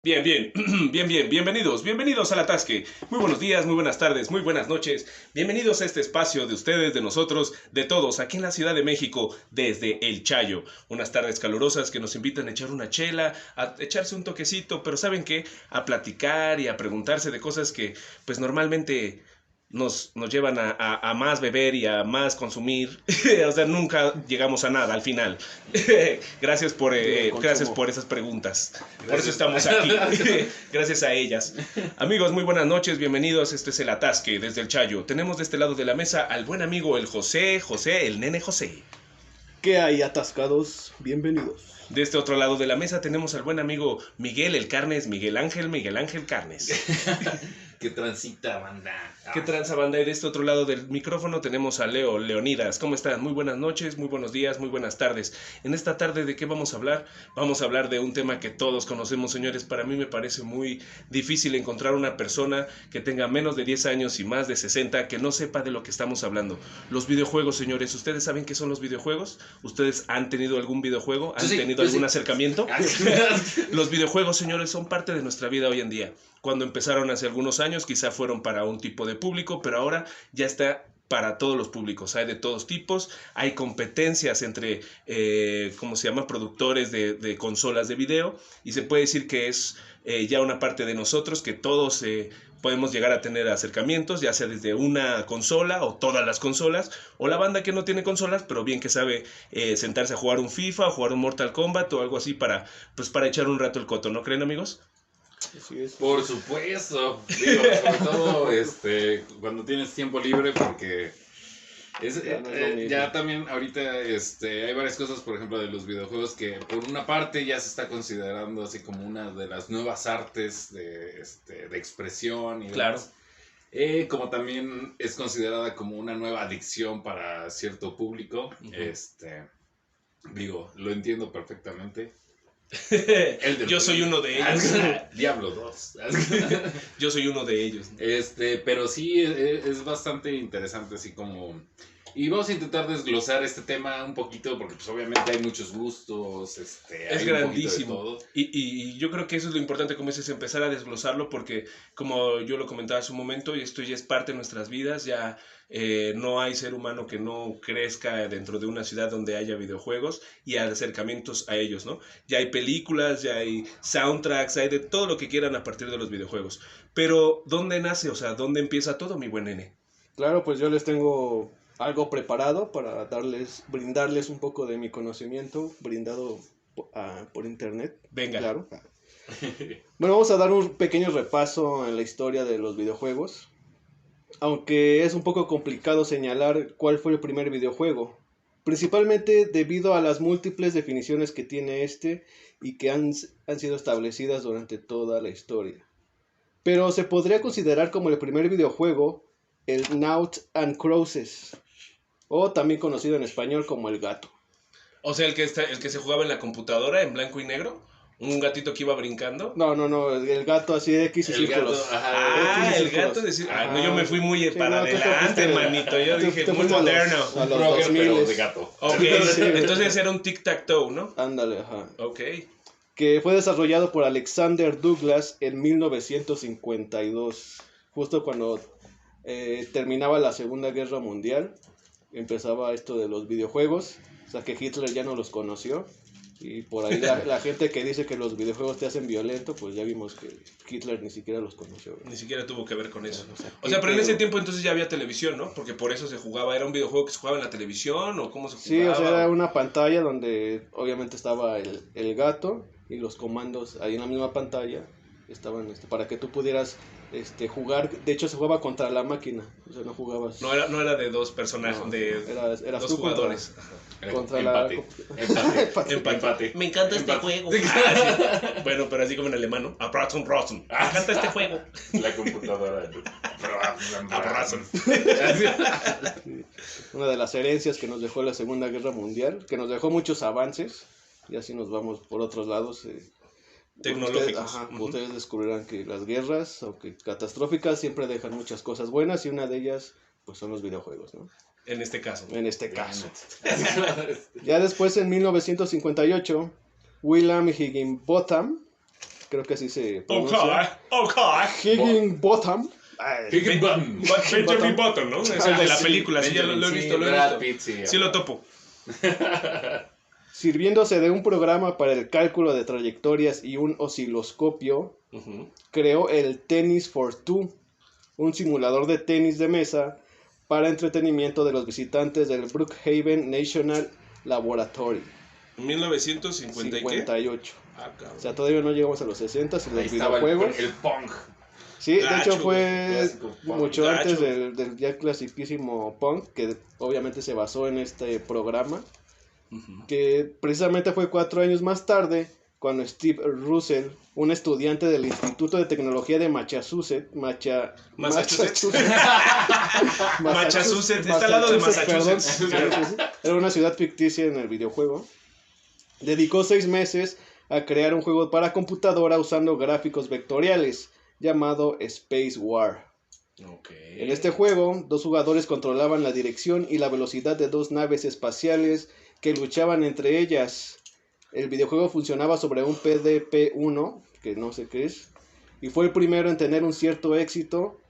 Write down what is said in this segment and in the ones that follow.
Bien, bien, bienvenidos al Atasque. Muy buenos días, muy buenas tardes, muy buenas noches. Bienvenidos a este espacio de ustedes, de nosotros, de todos, aquí en la Ciudad de México, desde El Chayo. Unas tardes calurosas que nos invitan a echar una chela, a echarse un toquecito, pero ¿saben qué? A platicar y a preguntarse de cosas que, pues normalmente nos llevan a más beber y a más consumir. O sea, nunca llegamos a nada al final. Gracias por esas preguntas. Gracias. Por eso estamos aquí. Gracias a ellas. Amigos, muy buenas noches, bienvenidos. Este es El Atasque desde El Chayo. Tenemos de este lado de la mesa al buen amigo el José, el nene José. ¿Qué hay, atascados? Bienvenidos. De este otro lado de la mesa tenemos al buen amigo Miguel el Carnes, Miguel Ángel Carnes. ¿Qué transita, banda? ¿Qué tranza, banda? Y de este otro lado del micrófono tenemos a Leonidas. ¿Cómo están? Muy buenas noches, muy buenos días, muy buenas tardes. En esta tarde, ¿de qué vamos a hablar? Vamos a hablar de un tema que todos conocemos, señores. Para mí me parece muy difícil encontrar una persona que tenga menos de 10 años y más de 60 que no sepa de lo que estamos hablando. Los videojuegos, señores. ¿Ustedes saben qué son los videojuegos? ¿Ustedes han tenido algún videojuego? ¿Han tenido algún acercamiento? Los videojuegos, señores, son parte de nuestra vida hoy en día. Cuando empezaron hace algunos años, quizá fueron para un tipo de público, pero ahora ya está para todos los públicos. Hay de todos tipos, hay competencias entre, productores de consolas de video, y se puede decir que es ya una parte de nosotros, que todos podemos llegar a tener acercamientos, ya sea desde una consola o todas las consolas, o la banda que no tiene consolas, pero bien que sabe sentarse a jugar un FIFA o jugar un Mortal Kombat o algo así para echar un rato el coto, ¿no creen, amigos? Así es. Por supuesto, digo, sobre todo cuando tienes tiempo libre, porque ya también ahorita hay varias cosas, por ejemplo, de los videojuegos que por una parte ya se está considerando así como una de las nuevas artes de expresión y claro. Como también es considerada como una nueva adicción para cierto público. Digo, lo entiendo perfectamente. Yo soy uno de ellos. Diablo 2. Yo soy uno de ellos. Pero sí es bastante interesante, así como. Y vamos a intentar desglosar este tema un poquito, porque pues obviamente hay muchos gustos, es grandísimo. Y yo creo que eso es lo importante, como dices, empezar a desglosarlo, porque como yo lo comentaba hace un momento, y esto ya es parte de nuestras vidas, ya no hay ser humano que no crezca dentro de una ciudad donde haya videojuegos y acercamientos a ellos, ¿no? Ya hay películas, ya hay soundtracks, hay de todo lo que quieran a partir de los videojuegos. Pero, ¿dónde nace? O sea, ¿dónde empieza todo, mi buen nene? Claro, pues yo les tengo algo preparado para brindarles un poco de mi conocimiento, brindado por internet. Venga. Claro. Bueno, vamos a dar un pequeño repaso en la historia de los videojuegos. Aunque es un poco complicado señalar cuál fue el primer videojuego, principalmente debido a las múltiples definiciones que tiene y que han sido establecidas durante toda la historia. Pero se podría considerar como el primer videojuego el Noughts and Crosses, o también conocido en español como el gato. O sea, el que se jugaba en la computadora en blanco y negro. ¿Un gatito que iba brincando? No, el gato así de X y círculos. El gato de círculos. No, yo me fui muy para adelante, manito. Yo dije, muy moderno. A los 2000 de gato. Ok, sí, entonces era un tic-tac-toe, ¿no? Ándale, ajá. Ok. Que fue desarrollado por Alexander Douglas en 1952. Justo cuando terminaba la Segunda Guerra Mundial. Empezaba esto de los videojuegos. O sea que Hitler ya no los conoció. Y por ahí la gente que dice que los videojuegos te hacen violento, pues ya vimos que Hitler ni siquiera los conoció, ¿no? Ni siquiera tuvo que ver con eso. O sea, pero en ese tiempo entonces ya había televisión, ¿no? Porque por eso se jugaba. ¿Era un videojuego que se jugaba en la televisión o cómo se jugaba? Sí, o sea, era una pantalla donde obviamente estaba el gato y los comandos ahí en la misma pantalla estaban para que tú pudieras jugar. De hecho se jugaba contra la máquina, o sea, no jugabas. No era de dos personajes, No, eras dos jugadores. Contra Empate. Me encanta este juego. Sí. Bueno, pero así como en alemán, ¿no? Abrazo. Me encanta este juego. La computadora. Abrazo. Una de las herencias que nos dejó la Segunda Guerra Mundial, que nos dejó muchos avances, y así nos vamos por otros lados. Tecnológicos. Ustedes descubrirán que las guerras, aunque catastróficas, siempre dejan muchas cosas buenas, y una de ellas pues son los videojuegos, ¿no? En este caso. Ya después, en 1958, William Higginbotham creo que así se pronuncia. Ok. Higginbotham. Benjamin Button, ¿no? Es el de la película, sí, ya lo he visto, Sí lo topo. Sirviéndose de un programa para el cálculo de trayectorias y un osciloscopio, creó el Tennis for Two, un simulador de tenis de mesa para entretenimiento de los visitantes del Brookhaven National Laboratory. 1958. O sea, todavía no llegamos a los 60 y los videojuegos. El Pong. Sí, de hecho fue mucho antes Gacho. del ya clasiquísimo Pong, que obviamente se basó en este programa, que precisamente fue 4 años más tarde, cuando Steve Russell, un estudiante del Instituto de Tecnología de Massachusetts, Massachusetts, está al lado de Massachusetts. Perdón, era una ciudad ficticia en el videojuego, dedicó 6 meses a crear un juego para computadora usando gráficos vectoriales, llamado Space War. En este juego, 2 jugadores controlaban la dirección y la velocidad de 2 naves espaciales que luchaban entre ellas. El videojuego funcionaba sobre un PDP-1, que no sé qué es, y fue el primero en tener un cierto éxito,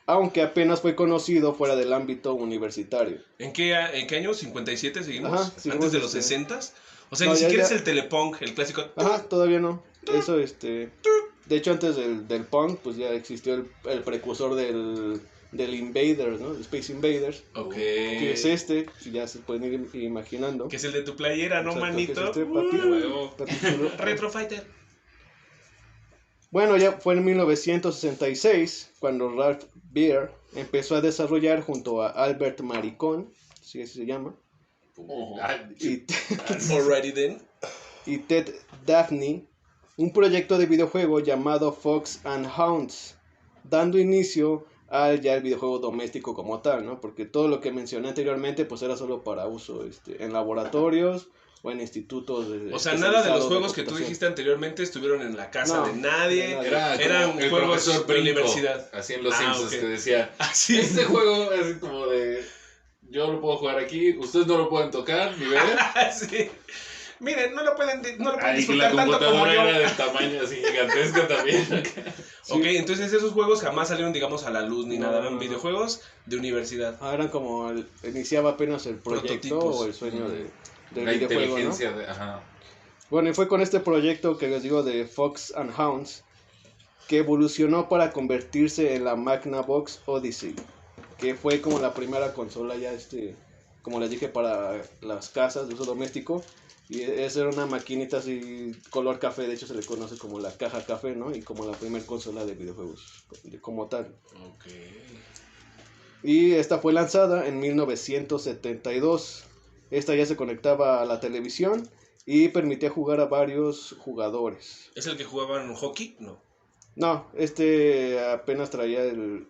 aunque apenas fue conocido fuera del ámbito universitario. ¿En qué año? ¿57 seguimos? Ajá, ¿Antes de los 60s? O sea, No, ni ya, siquiera ya. es el Telepong, el clásico. Ajá, todavía no. Eso, de hecho, antes del Pong, pues ya existió el precursor del Invaders, ¿no? El Space Invaders. Ok. Que es si ya se pueden ir imaginando. Que es el de tu playera, ¿no, Exacto, manito? que es patito. Retro Fighter. Bueno, ya fue en 1966 cuando Ralph Baer empezó a desarrollar junto a Albert Maricón, si así se llama, Alrighty then. y Ted Daphne, un proyecto de videojuego llamado Fox and Hounds, dando inicio al ya el videojuego doméstico como tal, ¿no? Porque todo lo que mencioné anteriormente pues era solo para uso en laboratorios o en institutos. O sea, nada de los juegos que tú computación. dijiste anteriormente estuvieron en la casa de nadie. Eran Eran juegos de universidad. Así en los Simpsons ok. que decía, Sí. este juego es como de, yo lo puedo jugar aquí, ustedes no lo pueden tocar ni ver. Sí. Miren, no lo pueden Y disfrutar la tanto como computadora yo. era del tamaño así gigantesca también. Sí. Ok, entonces esos juegos jamás salieron, digamos, a la luz ni nada. Eran No. videojuegos de universidad. Eran como iniciaba apenas el proyecto Prototipos. o el sueño del La videojuego, ¿no? inteligencia de, ajá. Bueno, y fue con este proyecto que les digo de Fox and Hounds que evolucionó para convertirse en la Magnavox Odyssey, que fue como la primera consola ya como les dije, para las casas de uso doméstico. Y esa era una maquinita así color café, de hecho se le conoce como la caja café, ¿no? Y como la primera consola de videojuegos como tal. Ok. Y esta fue lanzada en 1972. Esta ya se conectaba a la televisión y permitía jugar a varios jugadores. ¿Es el que jugaban hockey? No. No, apenas traía el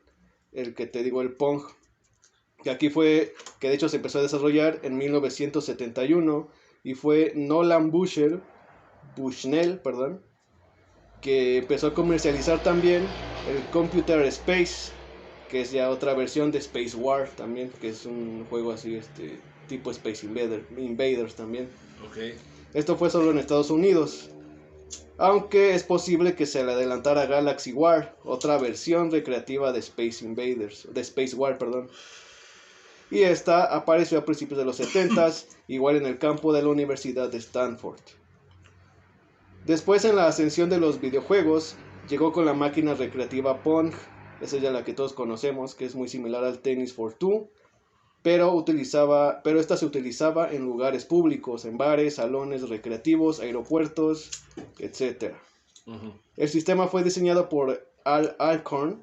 que te digo, el Pong. Que aquí fue, que de hecho se empezó a desarrollar en 1971 y fue Nolan Bushnell, que empezó a comercializar también el Computer Space, que es ya otra versión de Space War también, que es un juego así, tipo Space Invaders también. Ok. Esto fue solo en Estados Unidos, aunque es posible que se le adelantara Galaxy War, otra versión recreativa de Space War, perdón. Y esta apareció a principios de los 70s, igual en el campo de la Universidad de Stanford. Después, en la ascensión de los videojuegos, llegó con la máquina recreativa Pong, esa es ya la que todos conocemos, que es muy similar al Tennis for Two, pero esta se utilizaba en lugares públicos, en bares, salones recreativos, aeropuertos, etc. El sistema fue diseñado por Al Alcorn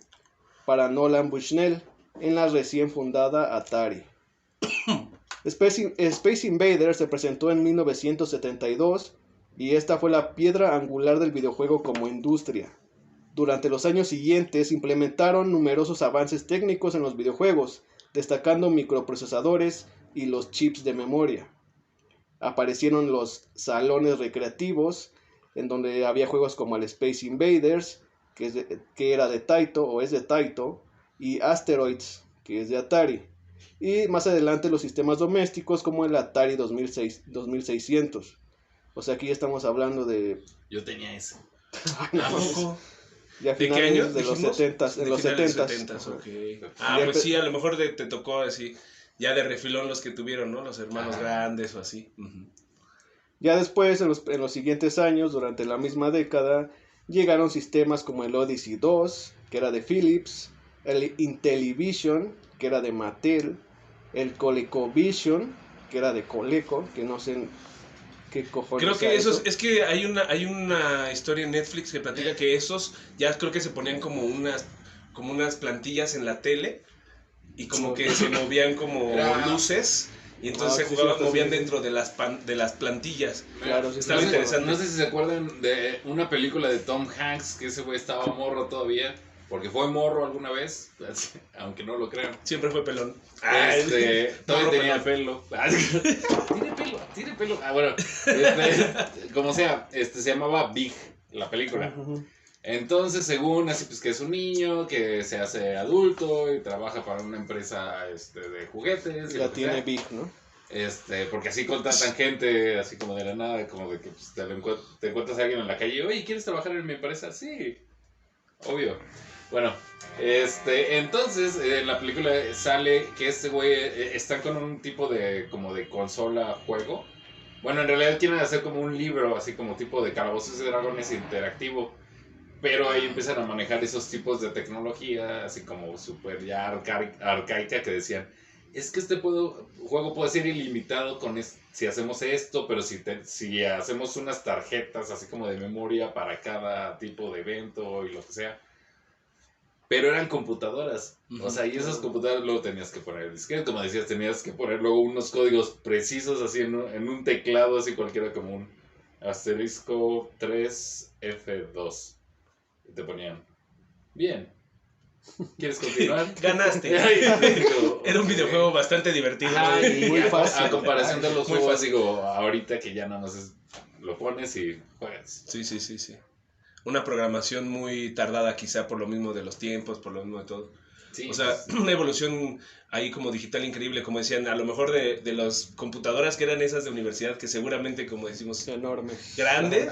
para Nolan Bushnell en la recién fundada Atari. Space Invaders se presentó en 1972 y esta fue la piedra angular del videojuego como industria. Durante los años siguientes implementaron numerosos avances técnicos en los videojuegos, destacando microprocesadores y los chips de memoria. Aparecieron los salones recreativos, en donde había juegos como el Space Invaders, que era de Taito o es de Taito, y Asteroids, que es de Atari. Y más adelante los sistemas domésticos como el Atari 2600. O sea, aquí estamos hablando de... Yo tenía ese. ¿A poco? Ya ¿De qué año? De los 70s, en los 70s. Okay. Pues sí, a lo mejor te tocó así, ya de refilón los que tuvieron, ¿no? Los hermanos grandes o así. Ya después, en los siguientes años, durante la misma década, llegaron sistemas como el Odyssey 2, que era de Philips, el Intellivision, que era de Mattel, el ColecoVision, que era de Coleco, que no sé qué cojones. Creo que eso es que hay una historia en Netflix que platica que esos ya creo que se ponían como unas plantillas en la tele y como que se movían como luces. Y entonces movían dentro de las plantillas. Claro, sí, estaba interesante. No sé si se acuerdan de una película de Tom Hanks, que ese güey estaba morro todavía, porque fue morro alguna vez, aunque no lo crean. Siempre fue pelón. Todavía tenía pelo. Tiene pelo. Bueno, como sea, se llamaba Big, la película. Entonces, según así, pues que es un niño que se hace adulto y trabaja para una empresa de juguetes. Ya tiene Big, ¿no? Porque así contratan gente, así como de la nada, como de que pues, te encuentras a alguien en la calle y, oye, ¿quieres trabajar en mi empresa? Sí, obvio. Bueno, entonces en la película sale que este güey está con un tipo de como de consola juego. Bueno, en realidad quieren hacer como un libro, así como tipo de Calabozos y Dragones interactivo. Pero ahí empiezan a manejar esos tipos de tecnología, así como súper ya arcaica, que decían, es que juego puede ser ilimitado si hacemos esto, pero si hacemos unas tarjetas así como de memoria para cada tipo de evento y lo que sea. Pero eran computadoras, o sea, y esas computadoras luego tenías que poner disquete, como decías, tenías que poner luego unos códigos precisos así en un teclado así cualquiera como un asterisco 3F2. Y te ponían, bien, ¿quieres continuar? Ganaste. Era un videojuego bastante divertido. Muy fácil. A comparación de los juegos, digo, ahorita que ya nada más lo pones y juegas. Sí. Una programación muy tardada quizá por lo mismo de los tiempos, por lo mismo de todo. Sí, o sea, una evolución ahí como digital increíble, como decían, a lo mejor de las computadoras que eran esas de universidad, que seguramente, como decimos, enormes, grandes,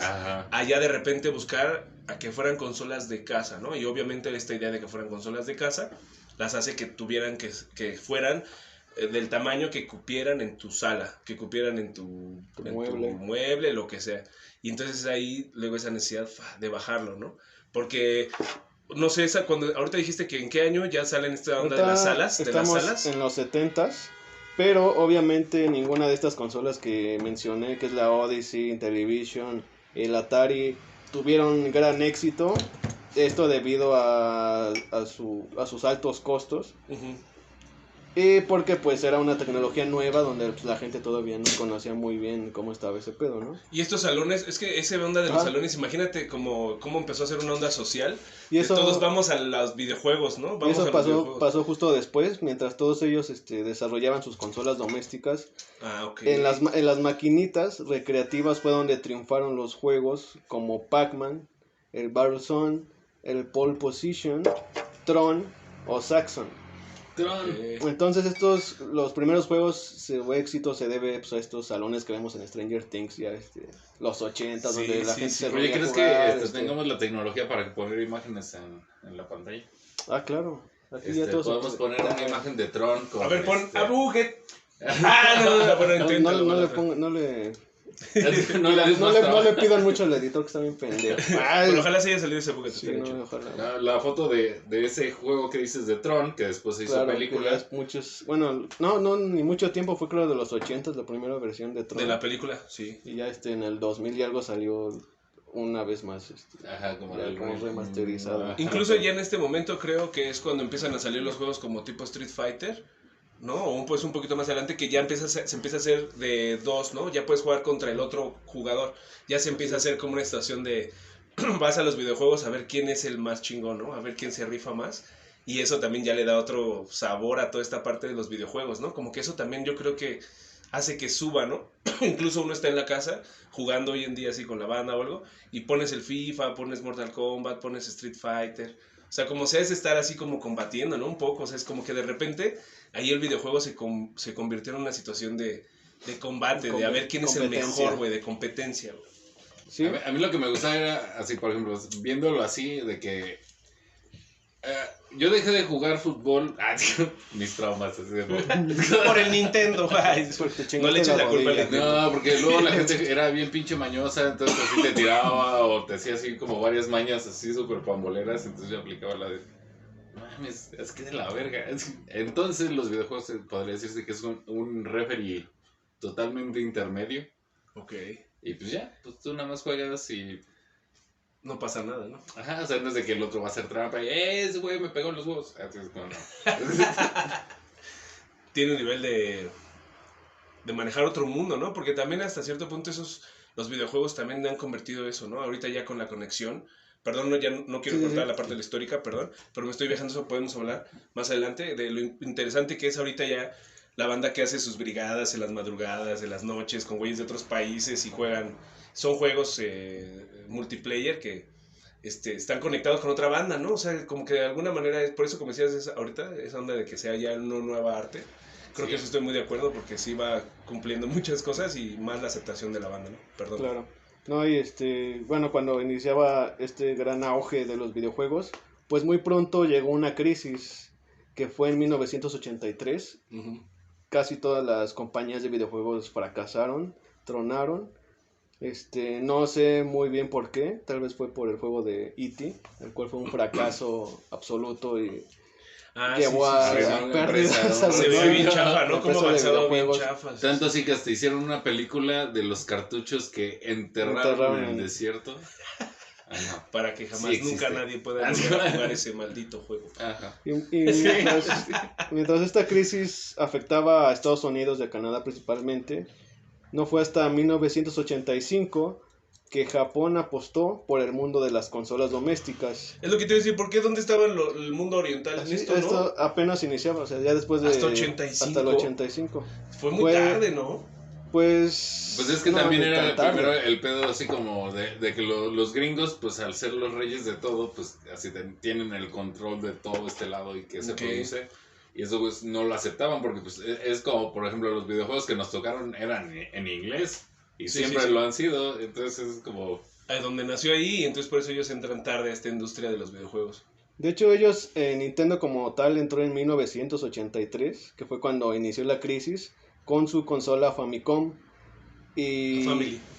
allá de repente buscar a que fueran consolas de casa, ¿no? Y obviamente esta idea de que fueran consolas de casa las hace que tuvieran que fueran del tamaño que cupieran en tu sala, que cupieran en tu mueble, lo que sea. Y entonces ahí luego esa necesidad de bajarlo, ¿no? Porque no sé, ahorita dijiste que en qué año ya salen esta onda de las salas. Estamos en los 70s, pero obviamente ninguna de estas consolas que mencioné, que es la Odyssey, Intellivision, el Atari, tuvieron gran éxito. Esto debido a sus altos costos. Y porque pues era una tecnología nueva donde pues, la gente todavía no conocía muy bien cómo estaba ese pedo, ¿no? Y estos salones, es que esa onda de los salones, imagínate cómo empezó a ser una onda social. Y eso, todos vamos a los videojuegos, ¿no? Y eso pasó justo después, mientras todos ellos desarrollaban sus consolas domésticas. Okay. En las maquinitas recreativas fue donde triunfaron los juegos como Pac-Man, el Battlezone, el Pole Position, Tron o Saxon. Entonces los primeros juegos, su éxito se debe pues, a estos salones que vemos en Stranger Things, ya los 80, donde la gente se reunía. Oye, ¿crees que tengamos la tecnología para poner imágenes en la pantalla? Ah, claro. Aquí ya podemos poner una imagen de Tron con... A ver, pon a Buget. No le pidan mucho al editor, que está bien pendejo. Pero ojalá se haya salido ese Buget. Sí, ojalá. La foto de ese juego que dices de Tron, que después se hizo película. Ni mucho tiempo, fue creo de los 80, la primera versión de Tron. De la película, sí. Y ya en el 2000 y algo salió una vez más. Como remasterizado. Incluso ya en este momento creo que es cuando empiezan a salir los juegos como tipo Street Fighter, ¿no? O pues un poquito más adelante que ya se empieza a hacer de dos, ¿no? Ya puedes jugar contra el otro jugador. Ya se empieza a hacer como una situación de vas a los videojuegos a ver quién es el más chingón, ¿no? A ver quién se rifa más. Y eso también ya le da otro sabor a toda esta parte de los videojuegos, ¿no? Como que eso también yo creo que hace que suba, ¿no? Incluso uno está en la casa jugando hoy en día así con la banda o algo y pones el FIFA, pones Mortal Kombat, pones Street Fighter. O sea, como sea es estar así como combatiendo, ¿no? Un poco, o sea, es como que de repente ahí el videojuego se convirtió en una situación de combate, de a ver quién es el mejor, güey, de competencia, güey. ¿Sí? A mí lo que me gustaba era, así, por ejemplo, viéndolo así, de que yo dejé de jugar fútbol. Mis traumas. Así de, por el Nintendo. No le eches la culpa al Nintendo. No, porque luego la gente era bien pinche mañosa, entonces así te tiraba o te hacía así como varias mañas así súper pamboleras, entonces yo aplicaba la de... Mames, es que de la verga. Entonces los videojuegos podría decirse que es un referee totalmente intermedio. Ok. Y pues ya, pues tú nada más juegas y... No pasa nada, ¿no? Ajá, o sea, no es de que el otro va a hacer trampa y ese güey me pegó en los huevos. Así es como no. Tiene un nivel de manejar otro mundo, ¿no? Porque también hasta cierto punto los videojuegos también han convertido eso, ¿no? Ahorita ya con la conexión. Perdón, ya no quiero cortar la parte de la histórica, perdón, pero me estoy viajando, eso podemos hablar más adelante de lo interesante que es ahorita ya la banda que hace sus brigadas en las madrugadas, en las noches, con güeyes de otros países y juegan, son juegos multiplayer que están conectados con otra banda, ¿no? O sea, como que de alguna manera, es por eso como decías ahorita, esa onda de que sea ya una nueva arte, creo que eso estoy muy de acuerdo porque sí va cumpliendo muchas cosas y más la aceptación de la banda, ¿no? Perdón. Claro. No, y bueno, cuando iniciaba este gran auge de los videojuegos, pues muy pronto llegó una crisis que fue en 1983. Uh-huh. Casi todas las compañías de videojuegos fracasaron, tronaron. No sé muy bien por qué, tal vez fue por el juego de E.T., el cual fue un fracaso absoluto y llevó a pérdidas. Se ve bien chafa, ¿no? Como avanzado bien chafa. Tanto así que hasta hicieron una película de los cartuchos que enterraron en el desierto. Para que jamás nunca nadie pueda volver a jugar ese maldito juego. Ajá. Y mientras esta crisis afectaba a Estados Unidos y a Canadá principalmente, no fue hasta 1985 que Japón apostó por el mundo de las consolas domésticas. Es lo que te iba a decir, ¿por qué? ¿Dónde estaba el mundo oriental en esto, esto no? apenas iniciaba, o sea, ya después de... Hasta 85. Hasta el 85. Fue muy tarde, ¿no? Pues es que no, también era primero el pedo así como de que los gringos, pues al ser los reyes de todo, pues así tienen el control de todo este lado y que se produce. Y eso pues no lo aceptaban porque pues es como, por ejemplo, los videojuegos que nos tocaron eran en inglés. Y siempre lo han sido, entonces es como... Donde nació ahí, y entonces por eso ellos entran tarde a esta industria de los videojuegos. De hecho, Nintendo como tal entró en 1983, que fue cuando inició la crisis, con su consola Famicom. Y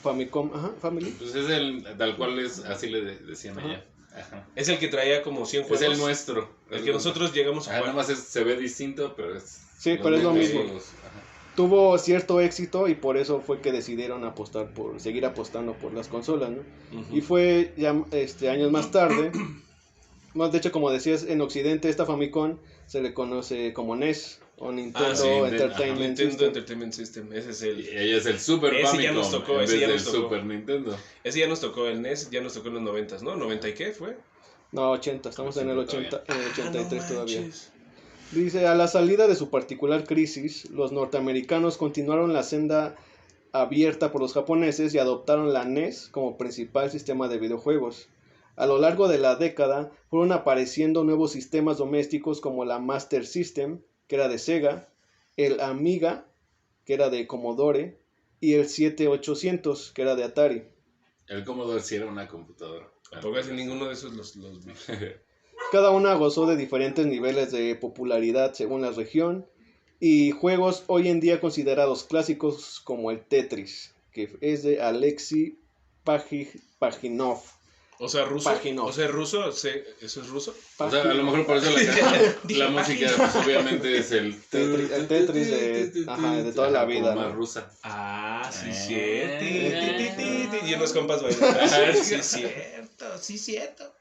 Famicom, Family. Pues es tal cual así le decían allá. Ajá. Es el que traía como 100 juegos. Es el nuestro. El que nosotros llegamos a jugar. Nada más se ve distinto, pero es... Sí, pero es lo mismo. Tuvo cierto éxito y por eso fue que decidieron seguir apostando por las consolas, ¿no? Uh-huh. Y fue ya años más tarde, de hecho como decías, en Occidente esta Famicom se le conoce como NES o Nintendo Entertainment System. Ese es ella es el Super Famicom. Ese ya nos tocó, ese ya nos tocó. Super Nintendo. Ese ya nos tocó, el NES ya nos tocó en los 90, ¿no? ¿90 y qué fue? No, 80, estamos en el 80, en el 83 todavía. Dice, a la salida de su particular crisis, los norteamericanos continuaron la senda abierta por los japoneses y adoptaron la NES como principal sistema de videojuegos. A lo largo de la década fueron apareciendo nuevos sistemas domésticos como la Master System, que era de Sega, el Amiga, que era de Commodore, y el 7800, que era de Atari. El Commodore sí era una computadora. Tampoco es ninguno de esos los Cada una gozó de diferentes niveles de popularidad según la región y juegos hoy en día considerados clásicos como el Tetris, que es de Alexei Pajitnov. O sea, ruso. Paginov. O sea, ruso, ¿eso es ruso? O sea, a lo mejor por eso la música pues, obviamente es el Tetris de toda la vida, más ¿no? rusa. Sí, cierto. Y unos compas bailando. Sí, cierto.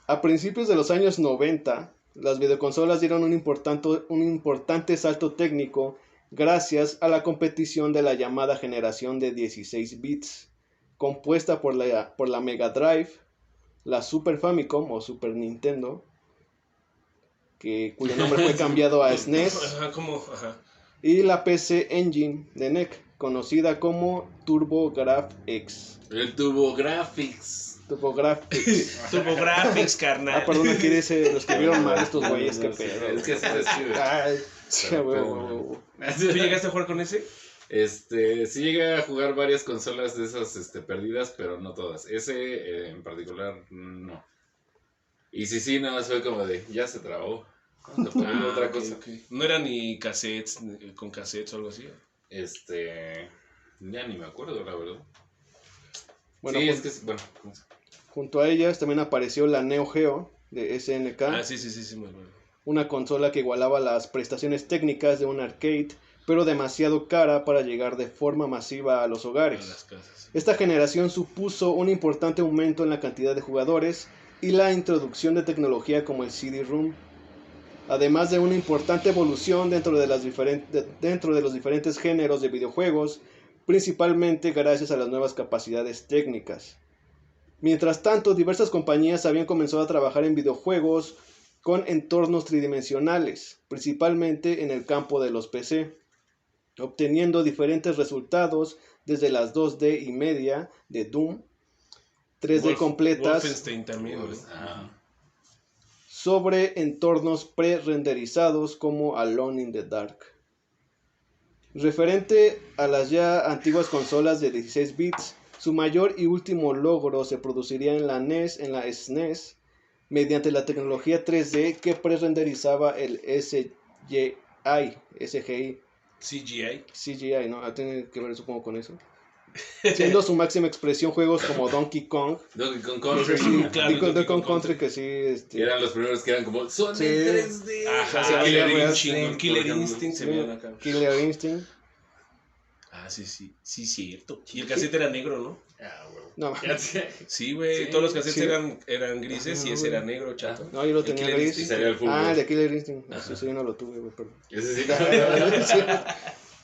A principios de los años 90, las videoconsolas dieron un importante salto técnico gracias a la competición de la llamada generación de 16 bits, compuesta por la Mega Drive, la Super Famicom o Super Nintendo, cuyo nombre fue cambiado a SNES, y la PC Engine de NEC, conocida como TurboGrafx. El TurboGrafx. TurboGrafx, carnal. Perdón, aquí dice, lo escribieron mal estos güeyes, qué pedo. Es que se escribe. Ay, ¿Tú llegaste a jugar con ese? Sí llegué a jugar varias consolas de esas perdidas, pero no todas. Ese en particular, no. Y sí, nada más fue como de, ya se trabó. Vamos a poner otra cosa. Okay. No era ni cassettes, con cassettes o algo así. Ya ni me acuerdo, la verdad. Bueno, sí, bueno. Junto a ellas también apareció la Neo Geo de SNK. Sí, me acuerdo. Una consola que igualaba las prestaciones técnicas de un arcade, pero demasiado cara para llegar de forma masiva a los hogares. A las casas. Esta generación supuso un importante aumento en la cantidad de jugadores y la introducción de tecnología como el CD-ROM, además de una importante evolución dentro de los diferentes géneros de videojuegos, principalmente gracias a las nuevas capacidades técnicas. Mientras tanto, diversas compañías habían comenzado a trabajar en videojuegos con entornos tridimensionales, principalmente en el campo de los PC, obteniendo diferentes resultados desde las 2D y media de Doom, 3D completas, Wolfenstein también, sobre entornos pre-renderizados como Alone in the Dark. Referente a las ya antiguas consolas de 16 bits, su mayor y último logro se produciría en la NES, en la SNES, mediante la tecnología 3D que pre-renderizaba el SGI. CGI, ¿no? Tiene que ver, supongo, con eso. Siendo su máxima expresión juegos como Donkey Kong Country. Sí, claro, Donkey Kong Country, que sí. Eran los primeros que eran como son Sí. en 3D. Ajá, Killer Instinct se veían acá. Killer Instinct. Sí, cierto. Y el cassette era negro, ¿no? Güey. No, Sí, güey, Sí, todos los cassettes sí. eran grises y ese era negro, chato. no, yo lo tenía Killer gris. Instinct Sería el fútbol. El de Killer Instinct. Ajá. Eso yo no lo tuve, güey, perdón. Ese sí. Sí.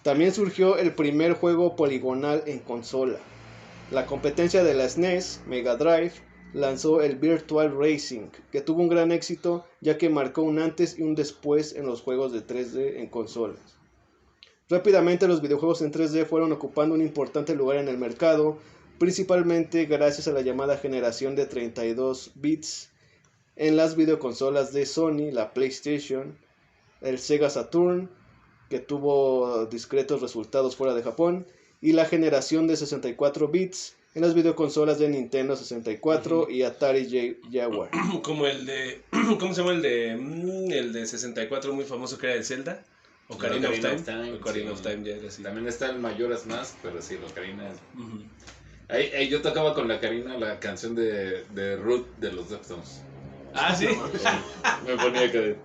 También surgió el primer juego poligonal en consola. La competencia de la SNES, Mega Drive, lanzó el Virtual Racing, que tuvo un gran éxito ya que marcó un antes y un después en los juegos de 3D en consolas. Rápidamente los videojuegos en 3D fueron ocupando un importante lugar en el mercado, principalmente gracias a la llamada generación de 32 bits en las videoconsolas de Sony, la PlayStation, el Sega Saturn, que tuvo discretos resultados fuera de Japón, y la generación de 64 bits en las videoconsolas de Nintendo 64 y Atari Jaguar. Como el de... ¿Cómo se llama el de... el de 64 muy famoso que era el Zelda? Ocarina of Time. Ocarina of Time ya era así. También está el Majora's Mask, pero sí, la Ocarina es... Ahí yo tocaba con la Ocarina la canción de Root de los Deftones. ¿Sí? Me ponía acá de...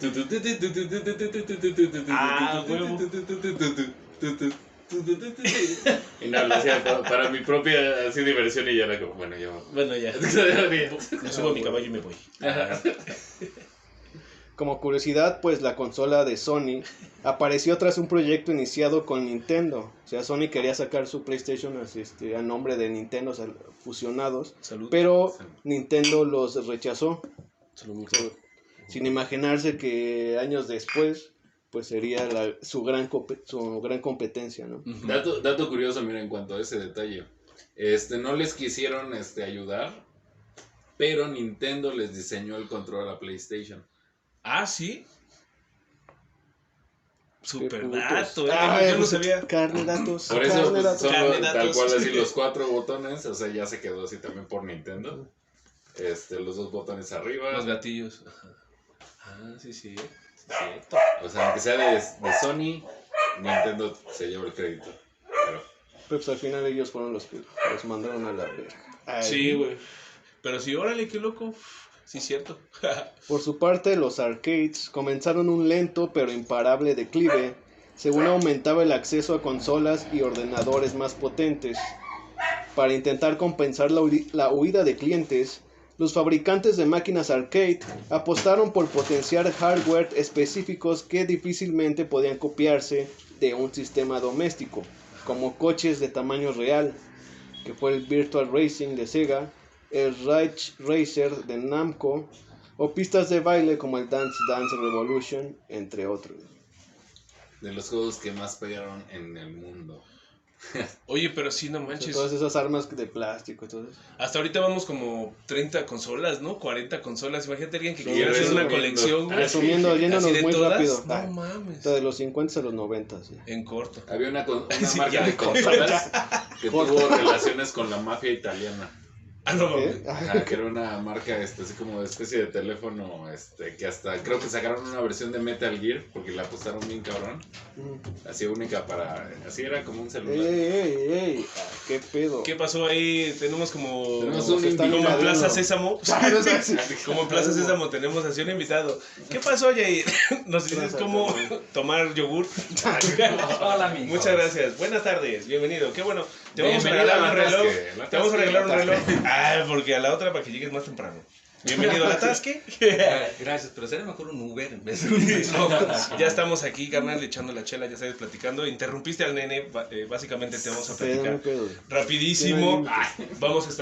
Y no, lo hacía para mi propia así diversión y ya era como, bueno, ya. Me subo a mi caballo y me voy. Como curiosidad, pues la consola de Sony apareció tras un proyecto iniciado con Nintendo. O sea, Sony quería sacar su PlayStation a nombre de Nintendo, o sea, fusionados. Salud. Pero Nintendo los rechazó. Salud. Sin imaginarse que años después, pues sería su gran competencia, ¿no? Dato curioso, mira, en cuanto a ese detalle. No les quisieron ayudar, pero Nintendo les diseñó el control a PlayStation. ¿Sí? Super putos. dato, yo no sabía. Carne datos. Por eso carne datos. son Carne tal datos. cual así los 4 botones, o sea, ya se quedó así también por Nintendo. Los 2 botones arriba. Los gatillos. Sí, cierto. O sea, aunque sea de Sony, Nintendo se lleva el crédito. Pero pues al final ellos fueron los que los mandaron a la verga. Sí, güey. Pero sí, órale, qué loco. Sí, cierto. Por su parte, los arcades comenzaron un lento pero imparable declive, según aumentaba el acceso a consolas y ordenadores más potentes. Para intentar compensar la huida de clientes, los fabricantes de máquinas arcade apostaron por potenciar hardware específicos que difícilmente podían copiarse de un sistema doméstico, como coches de tamaño real, que fue el Virtual Racing de Sega, el Ridge Racer de Namco, o pistas de baile como el Dance Dance Revolution, entre otros. De los juegos que más pegaron en el mundo. Oye, pero sí, no manches. Todas esas armas de plástico y todo eso. Hasta ahorita vamos como 30 consolas, ¿no? 40 consolas. Imagínate alguien que Sí, quiera hacer una resumiendo. colección, güey. Resumiendo, Así yéndonos de muy todas. rápido. No mames. De los 50 a los 90, sí. En corto. Había una Sí, marca ya. de consolas que tuvo relaciones con la mafia italiana. Ah, no ¿Qué? mames. Ajá, que era una marca así como de especie de teléfono, que hasta creo que sacaron una versión de Metal Gear porque la apostaron bien cabrón. Así única así era como un celular. ¡Ey! ¿Qué pedo? ¿Qué pasó ahí? Tenemos como un se están como en invadiendo. Plaza Sésamo. Como en Plaza Sésamo tenemos así un invitado. ¿Qué pasó, Jair? ¿Nos dices cómo tomar yogur? Hola, amigo. Muchas gracias. Buenas tardes. Bienvenido. Qué bueno. Te vamos a Bienvenido regalar un a la reloj. Tasque, Te vamos a regalar un reloj. Ah, porque a la otra para que llegues más temprano. Bienvenido a la Tasque. Gracias, pero sería mejor un Uber en vez de un reloj. Ya estamos aquí, carnal, echando la chela, ya sabes, platicando. Interrumpiste al nene, básicamente te vamos a platicar rapidísimo.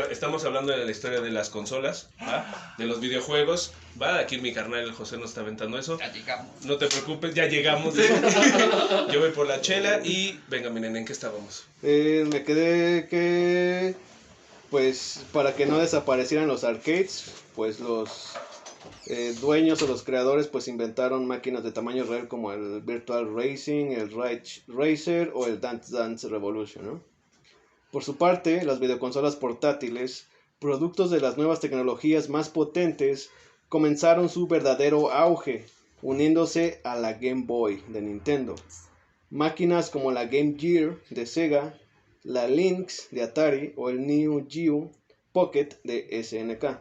Estamos hablando de la historia de las consolas, ¿va? De los videojuegos. Va, aquí mi carnal, el José, nos está aventando eso. Ya llegamos. No te preocupes, ya llegamos. Yo voy por la chela y venga, mi nene, ¿en qué estábamos? Me quedé que, pues, para que no desaparecieran los arcades, pues los dueños o los creadores pues inventaron máquinas de tamaño real como el Virtual Racing, el Ridge Racer o el Dance Dance Revolution, ¿no? Por su parte, las videoconsolas portátiles, productos de las nuevas tecnologías más potentes, comenzaron su verdadero auge, uniéndose a la Game Boy de Nintendo. Máquinas como la Game Gear de Sega, la Lynx de Atari o el Neo Geo Pocket de SNK.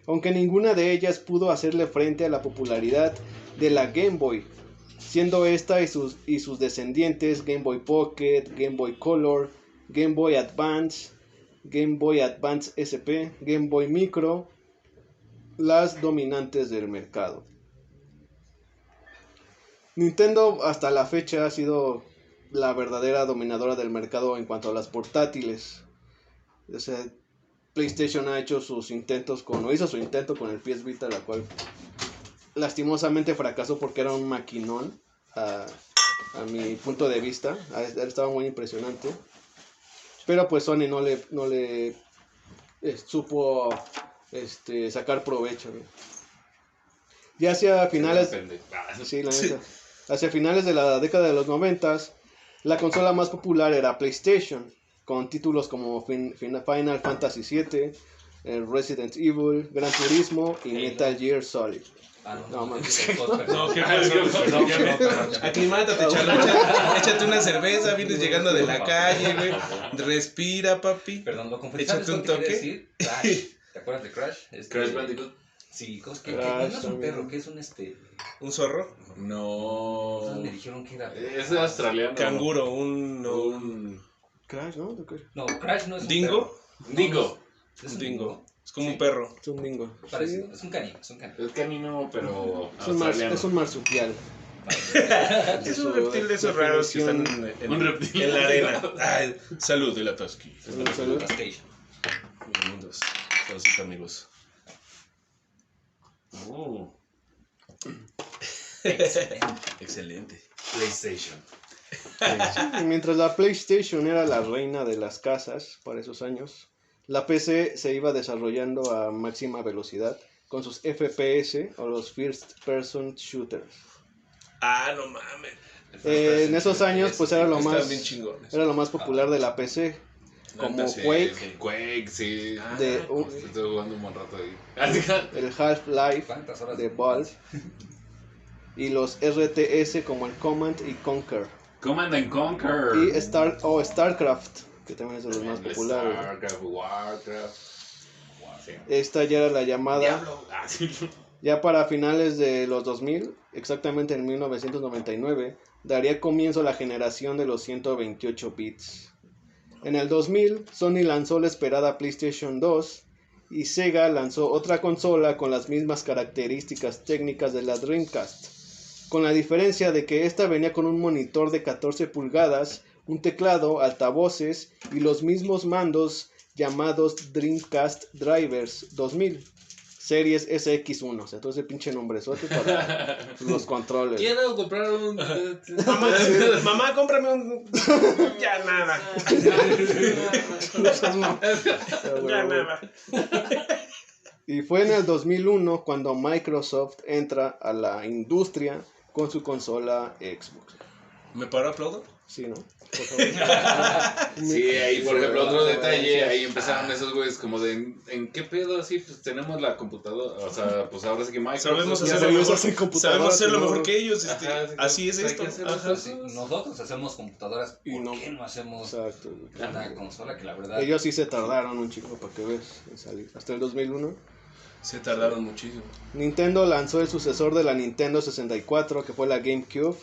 Aunque ninguna de ellas pudo hacerle frente a la popularidad de la Game Boy, siendo esta y sus descendientes Game Boy Pocket, Game Boy Color, Game Boy Advance, Game Boy Advance SP, Game Boy Micro, las dominantes del mercado. Nintendo hasta la fecha ha sido la verdadera dominadora del mercado en cuanto a las portátiles. O sea, PlayStation ha hecho sus intentos hizo su intento con el PS Vita, la cual lastimosamente fracasó porque era un maquinón a mi punto de vista. Estaba muy impresionante. Pero pues Sony no le supo sacar provecho, ¿no? Ya hacia finales, sí, la neta, hacia finales de la década de los 90s, la consola más popular era PlayStation, con títulos como Final Fantasy VII, Resident Evil, Gran Turismo y Metal Gear Solid. No, mames. No, ¿qué pasó? Aclimátate, chalo. Échate una cerveza, vienes llegando de la calle, güey. Respira, papi. Perdón, lo confundí. Échate un toque. Crash. ¿Te acuerdas de Crash? Crash Bandicoot. Sí, ¿qué Crash no es un también. perro, que es un ¿Un zorro? No. Me dijeron que era. Es australiano. Canguro, Un Crash, ¿no? No, Crash no es un ¿Dingo? perro. dingo. Es Un dingo. Es como Sí. un perro. Es un dingo. Parece, Sí, es un canino, es un canino. Es canino, pero es un australiano. marsupial. Es un reptil de esos raros que están Un reptil. en la arena. Ay, salud de la Tasky. Salud. PlayStation. Bienvenidos, saludcita, amigos. Excelente. PlayStation. Y mientras la PlayStation era la reina de las casas para esos años, la PC se iba desarrollando a máxima velocidad con sus FPS o los First Person Shooters. Ah, no mames. En esos años pues era lo Estaban más bien chingones. era lo más popular de la PC, como Sí, Quake, Quake, sí. de Estoy jugando un buen rato ahí. el Half-Life ¿Cuántas horas de Valve y los RTS como el Command y Conquer Command and Conquer. y StarCraft, que también es de los más populares. Starcraft, Warcraft. Sí. Esta ya era la llamada. Diablo. Ah, sí. Ya para finales de los 2000, exactamente en 1999, daría comienzo la generación de los 128 bits. En el 2000, Sony lanzó la esperada PlayStation 2 y Sega lanzó otra consola con las mismas características técnicas de la Dreamcast, con la diferencia de que esta venía con un monitor de 14 pulgadas, un teclado, altavoces y los mismos mandos llamados Dreamcast Drivers 2000. Series SX1. O sea, todo ese pinche nombrezote para los controles. Quiero comprar un... Mamá, cómprame un... Ya nada. Ya nada. Y fue en el 2001 cuando Microsoft entra a la industria con su consola Xbox. ¿Me paro aplaudo? Sí, ¿no? Sí, ahí por ejemplo otro detalle, ahí empezaron esos güeyes como de ¿en qué pedo así? Pues tenemos la computadora, o sea, pues ahora sí que Microsoft Sabemos Ya hacerlo sabemos mejor, hacer computadoras, sabemos hacerlo ¿no? mejor que ellos, Ajá, así es hay esto. que hacer Ajá. eso. Sí, nosotros hacemos computadoras, Y ¿por no- qué no hacemos Exacto. una consola que la verdad... Ellos sí se tardaron un chico para que ves en salir. Hasta el 2001. Se tardaron muchísimo. Nintendo lanzó el sucesor de la Nintendo 64, que fue la GameCube,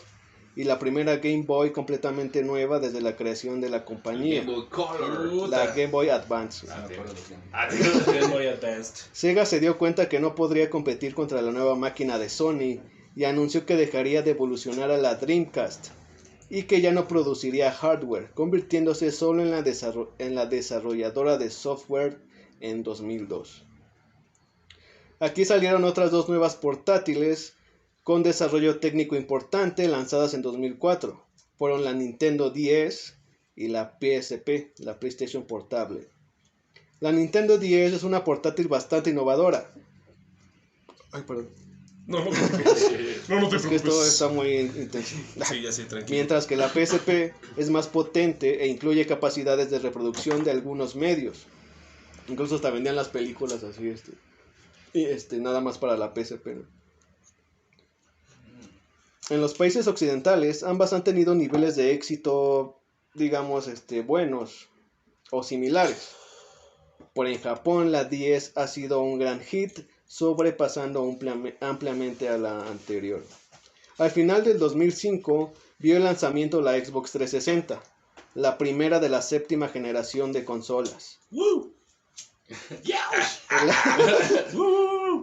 y la primera Game Boy completamente nueva desde la creación de la compañía, Game Boy Color. Puta. la Game Boy Advance. Sí, me acuerdo de bien. Game Boy Advanced. Sega se dio cuenta que no podría competir contra la nueva máquina de Sony y anunció que dejaría de evolucionar a la Dreamcast y que ya no produciría hardware, convirtiéndose solo en la desarrolladora de software en 2002. Aquí salieron otras dos nuevas portátiles con desarrollo técnico importante lanzadas en 2004. Fueron la Nintendo DS y la PSP, la PlayStation Portable. La Nintendo DS es una portátil bastante innovadora. Ay, perdón. No te Es que esto está muy intenso. Sí, ya sé, tranquilo. Mientras que la PSP es más potente e incluye capacidades de reproducción de algunos medios. Incluso hasta vendían las películas así, nada más para la PSP, ¿no? En los países occidentales, ambas han tenido niveles de éxito, digamos, buenos o similares. Por en Japón, la 10 ha sido un gran hit, sobrepasando ampliamente a la anterior. Al final del 2005, vio el lanzamiento de la Xbox 360, la primera de la séptima generación de consolas. ¡Woo!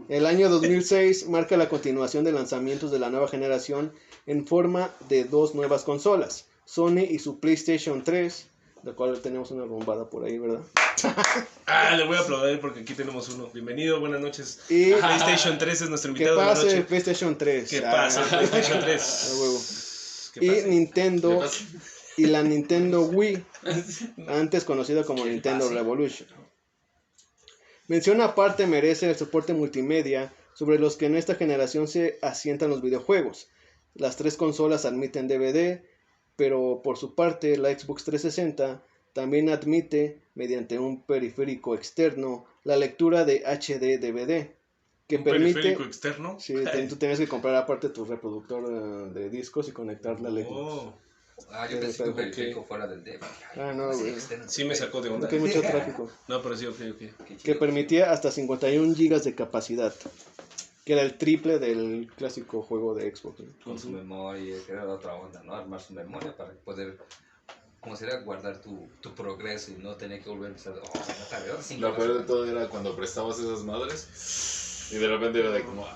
El año 2006 marca la continuación de lanzamientos de la nueva generación en forma de dos nuevas consolas, Sony y su PlayStation 3, de la cual tenemos una bombada por ahí, ¿verdad? Le voy a aplaudir porque aquí tenemos uno. Bienvenido, buenas noches. Y PlayStation 3 es nuestro que invitado de la pase el noche. PlayStation 3. Que pase el PlayStation A 3. huevo. Que Y pase. Nintendo ¿Qué pasa? y la Nintendo Wii, antes conocida como Nintendo Revolution. Mención aparte merece el soporte multimedia sobre los que en esta generación se asientan los videojuegos. Las tres consolas admiten DVD, pero por su parte la Xbox 360 también admite, mediante un periférico externo, la lectura de HD DVD, que ¿Un permite... periférico externo? Sí, tú tienes que comprar aparte tu reproductor de discos y conectarla al Xbox. Oh, Yo pensé que un periférico fuera del dev. No, güey. sí me sacó de onda. Porque hay mucho tráfico. No, pero sí, ok. Que permitía hasta 51 GB de capacidad, que era el triple del clásico juego de Xbox, ¿no? Con su memoria, que era otra onda, ¿no? Armar su memoria para poder, como sería, guardar tu progreso y no tener que volver a empezar. Oh, no te veo, Lo peor de todo era cuando prestabas esas madres y de repente era de como,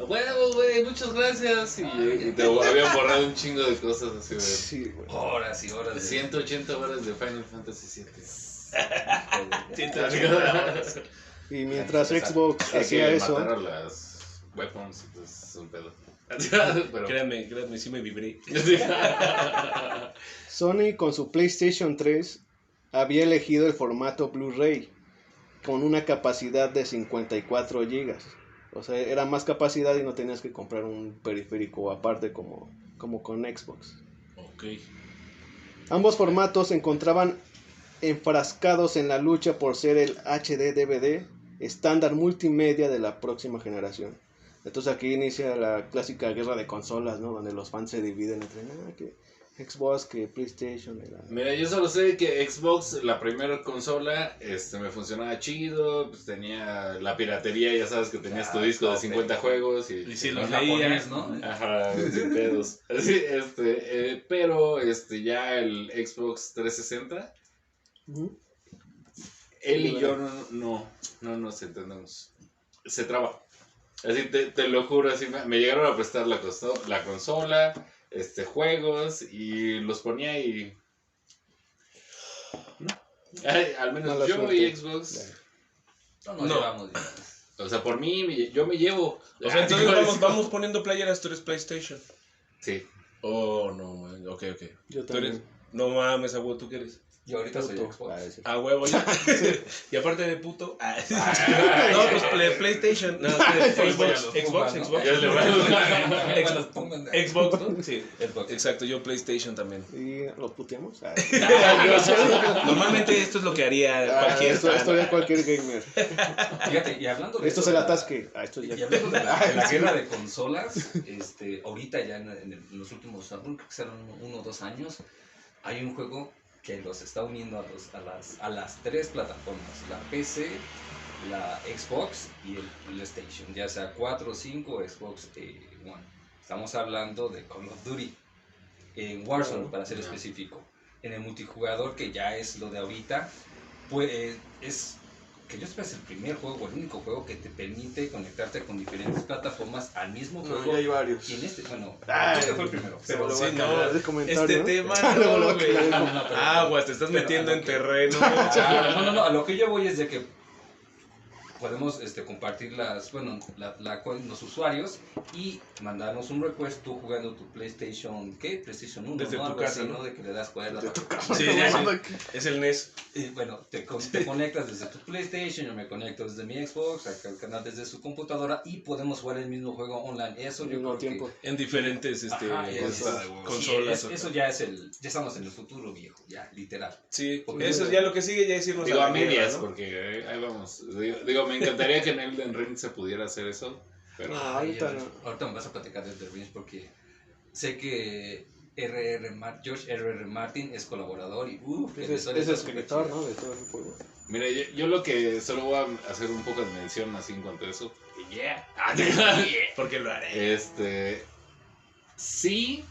bueno, güey, muchas gracias. Y te habían borrado un chingo de cosas así de Sí, güey. Horas y horas de 180 horas de Final Fantasy VII. Y mientras Exacto. Xbox Hay hacía que eso, matar a las weapons y pues es un pedo. Pero... Créanme, sí me vibré. Sony con su PlayStation 3 había elegido el formato Blu-ray con una capacidad de 54 GB. O sea, era más capacidad y no tenías que comprar un periférico aparte como con Xbox. Ok. Ambos formatos se encontraban enfrascados en la lucha por ser el HD DVD estándar multimedia de la próxima generación. Entonces aquí inicia la clásica guerra de consolas, ¿no? Donde los fans se dividen entre que Xbox, que PlayStation. Mira, yo solo sé que Xbox, la primera consola, me funcionaba chido, pues tenía la piratería, ya sabes que tenías tu disco de 50 juegos y Y sí, los los leía. japonés, ¿no? ajá, sin pedos. Así, pero ya el Xbox 360, él y yo no nos entendemos. Se traba. Así te lo juro, así me llegaron a prestar la consola, juegos y los ponía y al menos Mala yo suerte. y Xbox No nos No. llevamos bien. O sea, por mí, yo me llevo. O sea, entonces vamos poniendo playeras, tú eres PlayStation. Sí. Oh, no, man. Ok. Yo ¿Tú también. eres? No mames, abuelo, ¿tú qué eres? Yo ahorita soy Puto. Xbox. A huevo, yo. Y aparte de puto. No, pues PlayStation. No, Xbox. Ya le Xbox, ¿no? Sí. Xbox. Exacto, yo PlayStation también. ¿Y lo puteamos? Normalmente esto es lo que haría cualquier Esto fan. haría cualquier gamer. Fíjate, y hablando de Esto eso se de la atasque. Esto Y ya. hablando de la guerra de consolas, ahorita ya en los últimos, creo que serán 1 o 2 años, hay un juego que los está uniendo a las 3 plataformas, la PC, la Xbox y el PlayStation, ya sea 4 o 5 Xbox One. Estamos hablando de Call of Duty, en Warzone para ser específico. En el multijugador, que ya es lo de ahorita, pues es... que yo sepa es el primer juego, el único juego que te permite conectarte con diferentes plataformas al mismo juego. Ya hay varios. Y en bueno, Este fue el primero. Pero Luego sí, va a no, cambiar de comentario, este ¿no? tema Luego lo no, güey. aclaramos. Aguas, te estás metiendo en terreno. No, a lo que yo voy es de que podemos compartir los usuarios y mandarnos un request tú jugando tu PlayStation, ¿qué? PlayStation 1, Desde ¿no? tu Algo casa, así, ¿no? De que le das cuál es la Sí, es el NES. Y bueno, te conectas desde tu PlayStation, yo me conecto desde mi Xbox, acá el canal desde su computadora y podemos jugar el mismo juego online. Eso yo Al mismo creo tiempo. En diferentes Ajá, consolas. sí, eso ya ya estamos en el futuro viejo, ya, literal. Sí, Porque eso ya lo que sigue ya es irnos Digo, a a la guerra, medias, ¿no? porque ahí vamos. Digo, me encantaría que en Elden Ring se pudiera hacer eso, pero... No, ahorita no. Ahorita me vas a platicar de The Rings porque sé que George R.R. Martin es colaborador y Es escritor, ¿no? De todo el juego. Mira, yo lo que solo voy a hacer un poco de mención así en cuanto a eso. Yeah. Porque lo haré. Sí,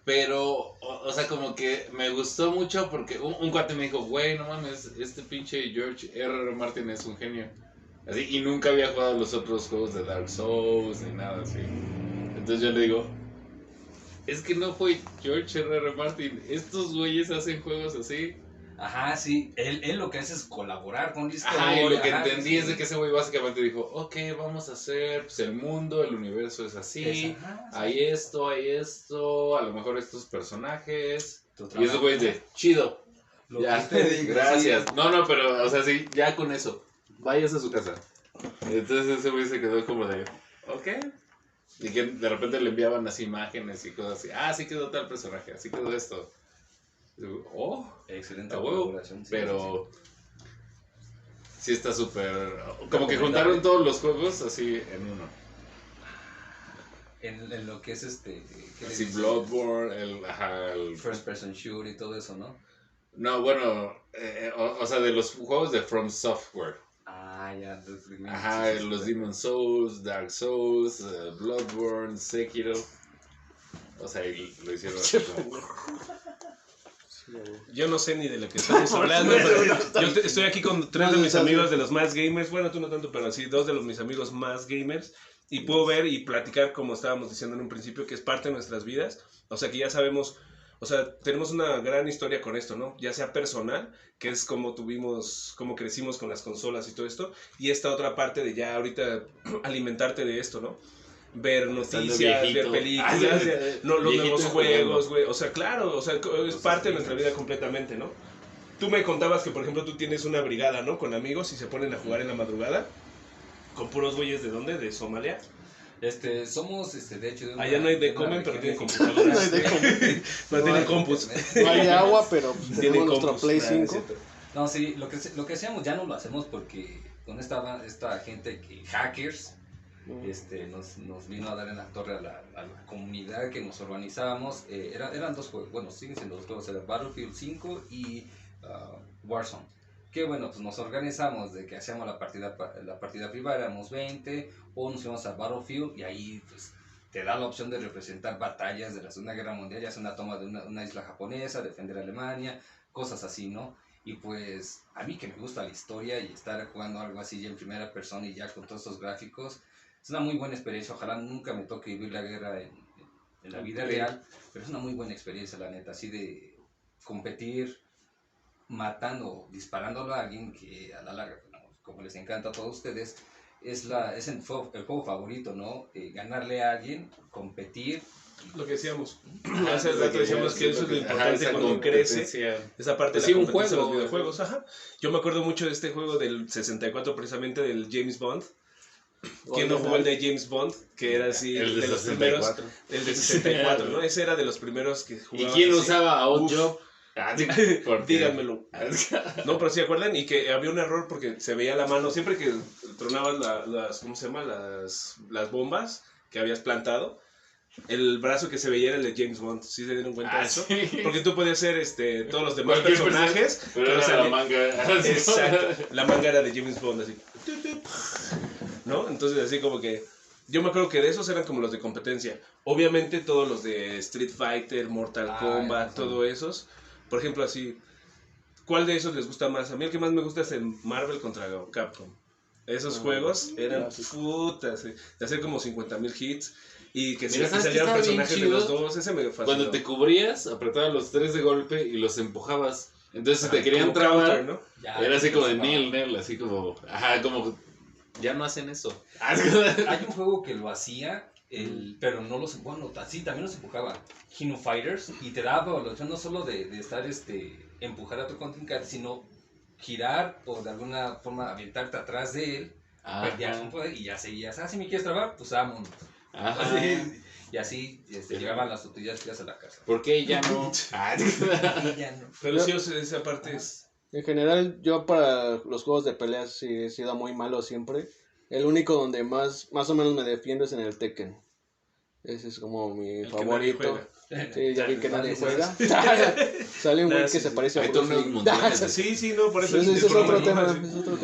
pero, o sea, como que me gustó mucho porque un cuate me dijo, güey, no mames, este pinche George R.R. Martin es un genio. Así, y nunca había jugado los otros juegos de Dark Souls ni nada así. Entonces yo le digo, es que no fue George R.R. Martin, estos güeyes hacen juegos así. Ajá, sí, él lo que hace es colaborar con la historia. Ajá, y lo que ajá, entendí sí. es de que ese güey básicamente dijo, ok, vamos a hacer, pues el mundo, el universo es así, Ajá, sí. hay esto, a lo mejor estos personajes. Tu Y ese trabajo. güey de, chido, Lo ya, que usted diga, gracias. sí. No, pero, o sea, sí, ya con eso, vayas a su casa. Entonces ese güey se quedó como de, ok. Y que de repente le enviaban así imágenes y cosas así, así quedó tal personaje, así quedó esto. Y digo, oh, Excelente a huevo, colaboración. Sí, pero sí está súper... Como que juntaron todos los juegos así en uno. En lo que es ¿qué le Así dices? Bloodborne, el... First person shooter y todo eso, ¿no? No, bueno, o sea, de los juegos de From Software. Ah, ya. Ajá, los Demon Souls, Dark Souls, Bloodborne, Sekiro. O sea, y lo hicieron así como... Yo no sé ni de lo que estamos hablando, pero yo estoy aquí con 3 de mis amigos de los más gamers, bueno, tú no tanto, pero sí, 2 de mis amigos más gamers, y puedo ver y platicar, como estábamos diciendo en un principio, que es parte de nuestras vidas, o sea, que ya sabemos, o sea, tenemos una gran historia con esto, ¿no? Ya sea personal, que es como cómo crecimos con las consolas y todo esto, y esta otra parte de ya ahorita alimentarte de esto, ¿no? Ver noticias, ver películas, los nuevos juegos, güey. O sea, claro, o sea, es parte de nuestra vida completamente, ¿no? Tú me contabas que, por ejemplo, tú tienes una brigada, ¿no? Con amigos y se ponen a jugar en la madrugada. Con puros güeyes, ¿de dónde? ¿De Somalia? Somos, de hecho... Allá no hay de comen, pero tienen computadoras. No hay de comer. No tienen compus. No hay agua, pero Tienen tenemos nuestro compus. Play Nah, 5. es cierto. No, sí, lo que hacíamos ya no lo hacemos porque con esta gente hackers, nos vino a dar en la torre a la comunidad que nos organizábamos. Eran 2 juegos, bueno, siguen siendo 2 juegos, era Battlefield 5 y Warzone. Que bueno, pues nos organizamos de que hacíamos la partida privada, éramos 20, o nos íbamos a Battlefield y ahí pues te da la opción de representar batallas de la Segunda Guerra Mundial, ya sea una toma de una isla japonesa, defender Alemania, cosas así, ¿no? Y pues a mí que me gusta la historia y estar jugando algo así ya en primera persona y ya con todos estos gráficos, es una muy buena experiencia. Ojalá nunca me toque vivir la guerra en la vida real, pero es una muy buena experiencia, la neta, así de competir matando, disparándolo a alguien que a la larga, como les encanta a todos ustedes, es el juego favorito, ¿no? Ganarle a alguien, competir. Lo que decíamos. Hace rato decíamos que eso es lo importante cuando crece. Esa parte de la competencia de los videojuegos. Ajá. Yo me acuerdo mucho de este juego del 64, precisamente del James Bond. ¿Quién no jugó el de James Bond? Que era así el de los 64. primeros. El de 64, ¿no? Ese era de los primeros que jugaba. ¿Y quién usaba Oddjob? Díganmelo. No, pero ¿se acuerdan? Y que había un error porque se veía la mano. Siempre que tronaban las ¿cómo se llama? Las bombas que habías plantado. El brazo que se veía era el de James Bond, ¿sí se dieron cuenta de eso? Sí. Porque tú podías ser todos los demás personajes, pero era la manga. Exacto, la manga era de James Bond, así. ¿No? Entonces así como que yo me acuerdo que de esos eran como los de competencia. Obviamente todos los de Street Fighter, Mortal Kombat, todos esos. Por ejemplo, así, ¿cuál de esos les gusta más? A mí el que más me gusta es el Marvel contra Capcom. Esos juegos eran putas, de hacer como 50,000 hits. Y que se salieran personajes de los dos, ese me fascinó. Cuando te cubrías, apretabas los 3 de golpe y los empujabas. Entonces si te querían como trabar, counter, ¿no? era así como de nil, así como, como, ya no hacen eso. Hay un juego que lo hacía, pero no los empujaba, sí, también los empujaba. Kino Fighters, y te daba la opción no solo de estar, empujar a tu contrincante, sino girar o de alguna forma aventarte atrás de él, perdías un poder y ya seguías. Si me quieres trabar, pues vámonos. Y así llegaban las utilidades a la casa. ¿Por qué ya no? Pero sí, esa parte es... En general, yo para los juegos de peleas sí he sido muy malo siempre. El único donde más o menos me defiendo es en el Tekken. Ese es como mi favorito. Sí, ya vi que nadie juega. Sale un güey que se parece a Bruce Lee. Sí, no, por eso es otro tema.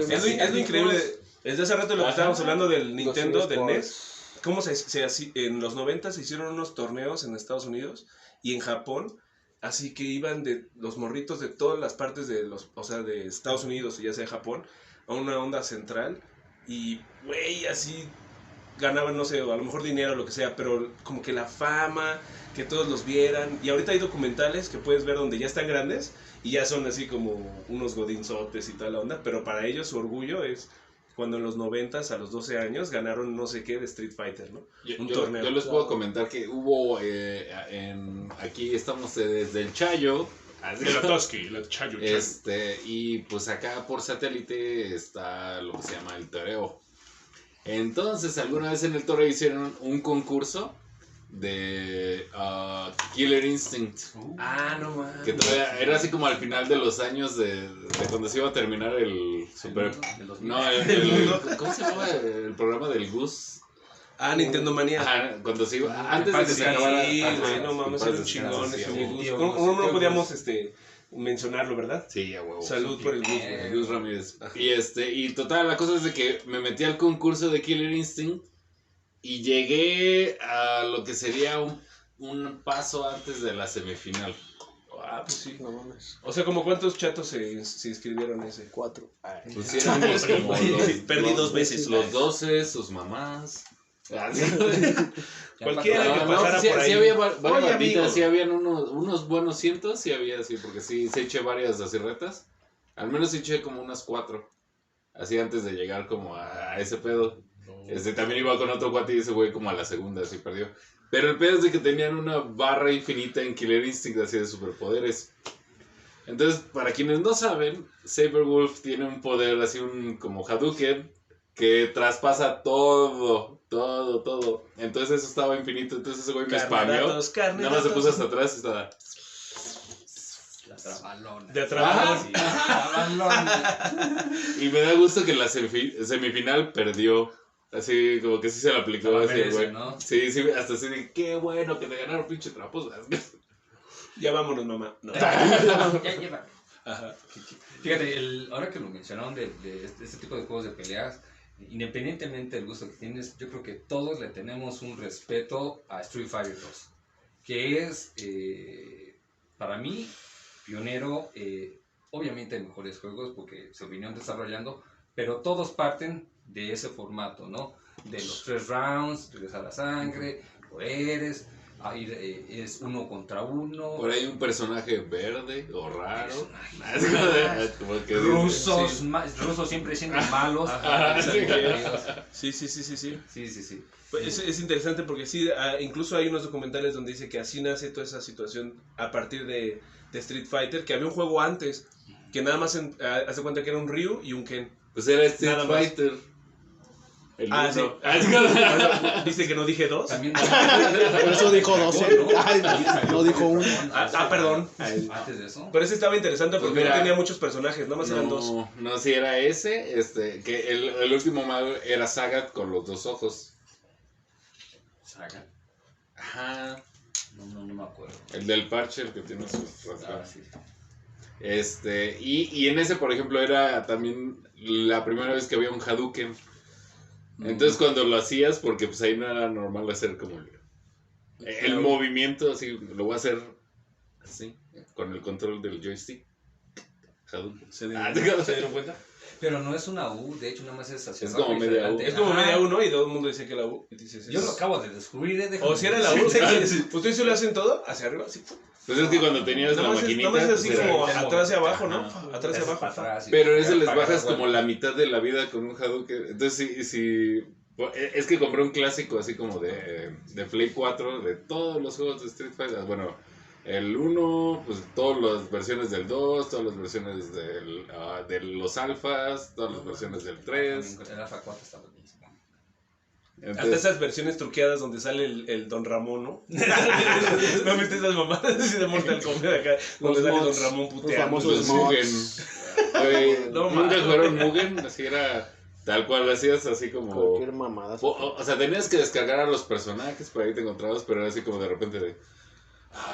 Es lo increíble. Desde hace rato lo que estábamos hablando del Nintendo, del NES. Cómo en los 90 se hicieron unos torneos en Estados Unidos y en Japón. Así que iban de los morritos de todas las partes de de Estados Unidos, ya sea Japón, a una onda central. Y, güey, así ganaban, no sé, a lo mejor dinero o lo que sea, pero como que la fama, que todos los vieran. Y ahorita hay documentales que puedes ver donde ya están grandes y ya son así como unos godinzotes y toda la onda, pero para ellos su orgullo es cuando en los 90s, a los 12 años, ganaron no sé qué de Street Fighter, ¿no? Un torneo. Yo les puedo comentar que hubo, aquí estamos desde el Chayo. De la Toski, la Chayo. Y pues acá por satélite está lo que se llama el toreo. Entonces, alguna vez en el toreo hicieron un concurso de Killer Instinct. No mames. Que todavía era así como al final de los años de cuando se iba a terminar el Super. ¿Cómo se llama el programa del Gus? Nintendo Manía. Cuando se iba. Antes de que se acabara. Sí, no mames, era un chingón ese Gus. ¿Cómo no podíamos mencionarlo, verdad? Sí, a huevo. Salud por el Gus. Gus Ramírez. Y total, la cosa es de que me metí al concurso de Killer Instinct. Y llegué a lo que sería un paso antes de la semifinal. Pues sí. No mames. O sea, ¿como cuántos chatos se inscribieron ese? 4. Pues éramos como Perdí 2 veces. Los 12, sus mamás. Cualquiera que pasara por ahí. Sí había varias banditas, sí habían unos buenos cientos, sí había, sí, porque sí se eché varias así retas. Al menos eché como unas 4. Así antes de llegar como a ese pedo. También iba con otro cuate y ese güey como a la segunda, así perdió. Pero el pedo es de que tenían una barra infinita en Killer Instinct así de superpoderes. Entonces, para quienes no saben, Saberwolf tiene un poder así como Hadouken que traspasa todo. Entonces eso estaba infinito, entonces ese güey me spameó. Nada más se puso hasta atrás y estaba... La trabalona. De trabalón. Y me da gusto que la semifinal perdió. Así como que sí se la aplicó así, güey. ¿No? Sí, hasta así de qué bueno que te ganaron pinche trapos. Ya vámonos, mamá. No. Ya lleva. Ajá. Fíjate, ahora que lo mencionaron de este tipo de juegos de peleas, independientemente del gusto que tienes, yo creo que todos le tenemos un respeto a Street Fighter 2, que es, para mí, pionero. Obviamente hay mejores juegos porque se vinieron desarrollando, pero todos parten de ese formato, ¿no? De los 3 rounds, regresar la sangre, poderes. es 1 contra 1. Por ahí un personaje verde o raro. Como que Rusos, sí. rusos siempre siendo malos. Sí. Sí. Pues es interesante porque sí, incluso hay unos documentales donde dice que así nace toda esa situación a partir de Street Fighter, que había un juego antes, que nada más hace cuenta que era un Ryu y un Ken. Pues era Street Nada más. Fighter. El Ah, uno. sí. Dice que no dije 2. También Por eso dijo 12. Ay, no dijo 1. Perdón. Antes de eso. Pero ese estaba interesante porque Pues mira, no tenía muchos personajes, nada más eran 2. No, sí era ese, que el último malo era Sagat con los 2 ojos. Saga. Ajá. No me acuerdo. El del parche, el que tiene su rasgado. Sí. Y en ese, por ejemplo, era también la primera vez que había un Hadouken. Entonces cuando lo hacías, porque pues ahí no era normal hacer como el movimiento, así, lo voy a hacer así, con el control del joystick. Hadouken. ¿Se dieron cuenta? Pero no es una U, de hecho nada más es hacia Es abajo como y media adelante. U. Es como Ajá. media 1 y todo el mundo dice que la U. Y dices, Yo lo acabo de descubrir, O si era la U, ¿ustedes sí lo hacen todo? Hacia arriba, así. Pues es que cuando tenías la Nada maquinita... más es así pues, como era- atrás y abajo, ¿no? Ajá. Atrás y abajo. Pero ese les bajas como la mitad de la vida con un Hadouken. Entonces, es que compré un clásico así como de Play 4, de todos los juegos de Street Fighter. Bueno, el 1, pues todas las versiones del 2, todas las versiones de los alfas, todas las versiones del 3. El Alpha 4 está buenísimo. Hasta Entonces, esas versiones truqueadas donde sale el Don Ramón, ¿no? ¿No viste esas mamadas así de Mortal Kombat acá? Donde Los sale Don mods, Ramón los puteando. famosos los mods. Mugen. Güey, No, ¿nunca mames. jugaron Mugen? Así era tal cual, hacías así como... Cualquier mamada. O sea, tenías que descargar a los personajes, por ahí te encontrabas, pero era así como de repente de...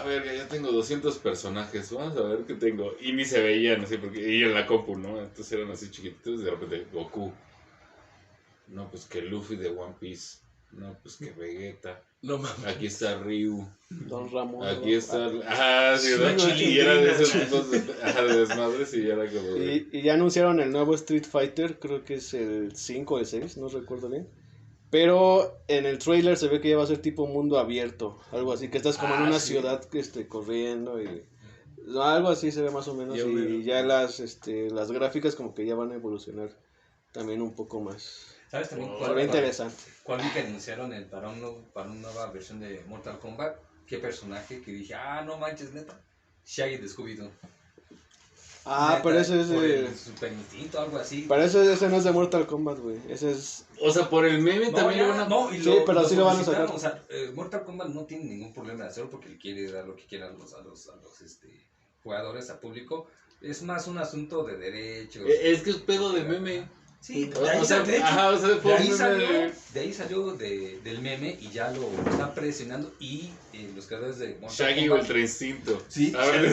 verga, ya tengo 200 personajes, vamos a ver qué tengo. Y ni se veían así, y en la compu, ¿no? Entonces eran así chiquititos y de repente Goku. No, pues que Luffy de One Piece. No, pues que Vegeta. No mames. Aquí está Ryu. Don Ramón. Aquí está... Ajá, sí, ¿verdad? Chilindrina. Y era de esos tipos de desmadres y era como... Y ya anunciaron el nuevo Street Fighter, creo que es el 5 o el 6, no recuerdo bien. Pero en el trailer se ve que ya va a ser tipo mundo abierto, algo así, que estás como en una ciudad corriendo y algo así se ve más o menos. Ya, y bueno. ya las gráficas como que ya van a evolucionar también un poco más. ¿Sabes también Se ve interesante. cuál vi que anunciaron para una nueva versión de Mortal Kombat? ¿Qué personaje que dije, no manches, neta? Shaggy de Scooby-Doo. Neta, Pero ese es por de... el Super Instinto, algo así. Para eso ese no es de Mortal Kombat, güey. Ese es... O sea, por el meme también ya, lo van a... no, y Sí, pero sí lo van a solicitaron, sacar. O sea, Mortal Kombat no tiene ningún problema de hacerlo porque le quiere dar lo que quieran a los jugadores, al público. Es más un asunto de derechos. Es que es pedo de meme. Sí, O de ahí sea, salió, ajá, o sea, fue un meme de ahí salió del meme y ya lo están presionando y los creadores de Mortal Shaggy Kombat Ultra Instinto. Sí, A ver,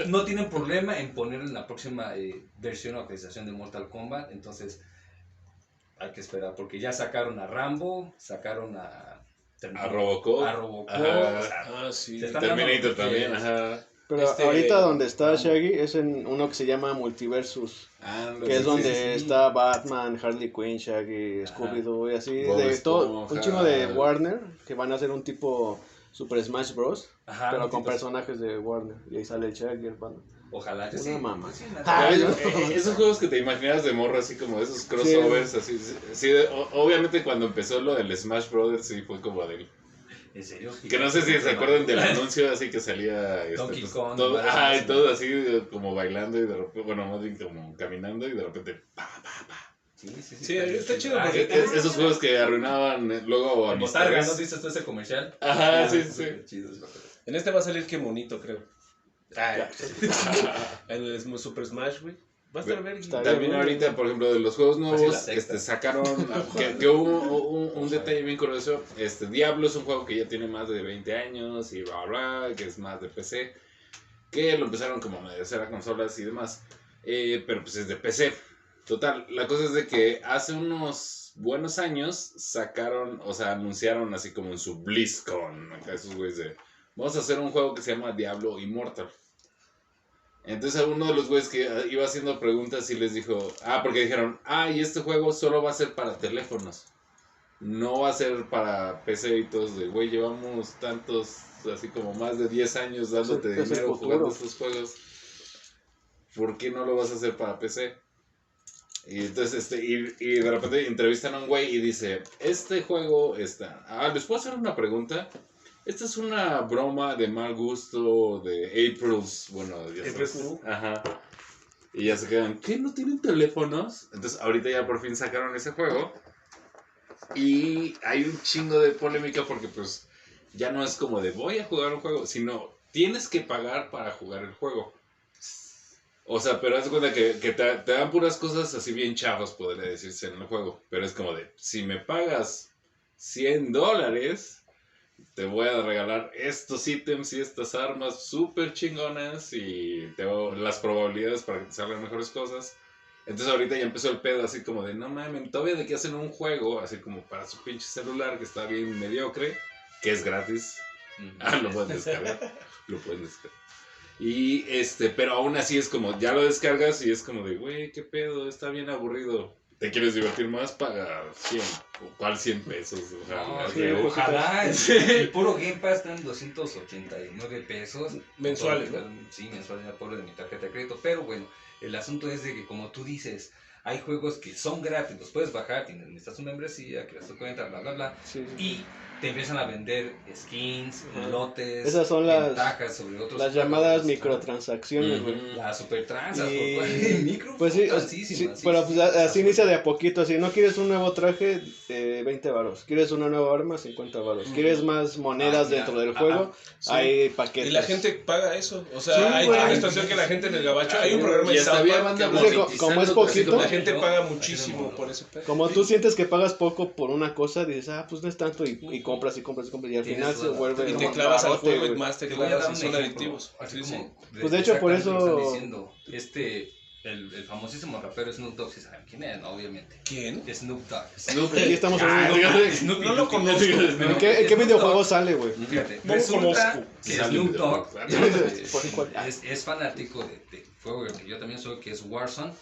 no tienen problema en poner en la próxima versión o actualización de Mortal Kombat, entonces hay que esperar porque ya sacaron a Rambo, sacaron a Robocop. Ajá. o sea, Sí. se están dando Terminator lo que también, quieres. ajá. Pero Este, ahorita donde está Rambo. Shaggy es en uno que se llama Multiversus. Ándale, Que es sí, donde sí. está Batman, Harley Quinn, Shaggy, Scooby-Doo y así. Bob De todo, Esponja. un chingo de Warner que van a hacer un tipo Super Smash Bros. Ajá, Pero un con tipo- personajes de Warner. Y ahí sale el Shaggy, el Batman. Ojalá que Una sí. mamá. Sí, Ay, Pero, no. esos juegos que te imaginabas de morro, así como esos crossovers, así. Sí, obviamente cuando empezó lo del Smash Brothers, sí fue como del. en serio. Que no sé si se acuerdan del anuncio así que salía. Donkey Kong, todo, varios ajá, y más, todo ¿no? así como bailando y de repente, bueno, más bien como caminando y de repente. Sí, Sí, está chido porque- Esos juegos que arruinaban luego Botarga, ¿no amistades. viste tú ese comercial? Ajá, sí, sí. Súper chido, es lo que- En este va a salir que monito, creo. El Super Smash, güey. Va a estar verga. Está También bien, ahorita, por ejemplo, de los juegos Así nuevos, la sexta. sacaron, que hubo un detalle bien curioso, Diablo es un juego que ya tiene más de 20 años y bla bla, que es más de PC, que lo empezaron como a hacer a consolas y demás, pero pues es de PC. Total, la cosa es de que hace unos buenos años sacaron, o sea, anunciaron así como en su BlizzCon, acá esos güeyes de, vamos a hacer un juego que se llama Diablo Immortal. Entonces uno de los güeyes que iba haciendo preguntas y les dijo, porque dijeron, y este juego solo va a ser para teléfonos. no va a ser para PC y todos de, güey, llevamos tantos, así como más de 10 años dándote Sí, dinero jugando estos juegos. ¿Por qué no lo vas a hacer para PC? Y entonces, y de repente entrevistan a un güey y dice, este juego está... ¿les puedo hacer una pregunta? Esta es una broma de mal gusto de April's, bueno, ya sabes. Ajá. Y ya se quedan, ¿qué? ¿No tienen teléfonos? Entonces, ahorita ya por fin sacaron ese juego. Y hay un chingo de polémica porque, pues, ya no es como de voy a jugar un juego, sino tienes que pagar para jugar el juego. O sea, pero haz de cuenta que te dan puras cosas así bien chavos, podría decirse, en el juego. Pero es como de, si me pagas $100, te voy a regalar estos ítems y estas armas súper chingonas y tengo las probabilidades para que te salgan mejores cosas. Entonces ahorita ya empezó el pedo así como de, no mames, todavía de que hacen un juego así como para su pinche celular que está bien mediocre, que es gratis. Lo pueden descargar. Lo pueden descargar. Y pero aún así es como, ya lo descargas y es como de, güey, qué pedo, está bien aburrido. ¿Te quieres divertir más? Paga 100. ¿Cuál 100 pesos? Ojalá. El puro Game Pass está en 289 pesos. Mensuales, ¿no? Sí, mensuales, ya por de mi tarjeta de crédito. Pero bueno, el asunto es de que, como tú dices, hay juegos que son gratis, los puedes bajar, necesitas una membresía, creas tu cuenta, bla, bla, bla. Sí. Y te empiezan a vender skins, lotes, esas son ventajas sobre otros las juegos, llamadas microtransacciones, güey. Las supertransas, micro. Pues sí, pero pues así inicia de a poquito, así, no quieres un nuevo traje, 20 varos, quieres una nueva arma, 50 varos, quieres más monedas dentro del juego, hay paquetes. Y la gente paga eso, o sea, hay una estación que la gente en el gabacho, hay un programa de South Park, como es poquito, la gente paga muchísimo por ese pedo. Como tú sientes que pagas poco por una cosa, dices, pues no es tanto, y compras y compras y compras, y al final se vuelve... Y te clavas al juego y más te clavas y son adictivos. Pues de hecho por eso... El famosísimo rapero Snoop Dogg, si saben quién es, ¿no? Obviamente. ¿Quién? Snoop Dogg. Aquí estamos hablando. No lo conozco. ¿En qué videojuego sale, güey? Fíjate, resulta que Snoop Dogg es fanático de juego que yo también soy, que es Warzone.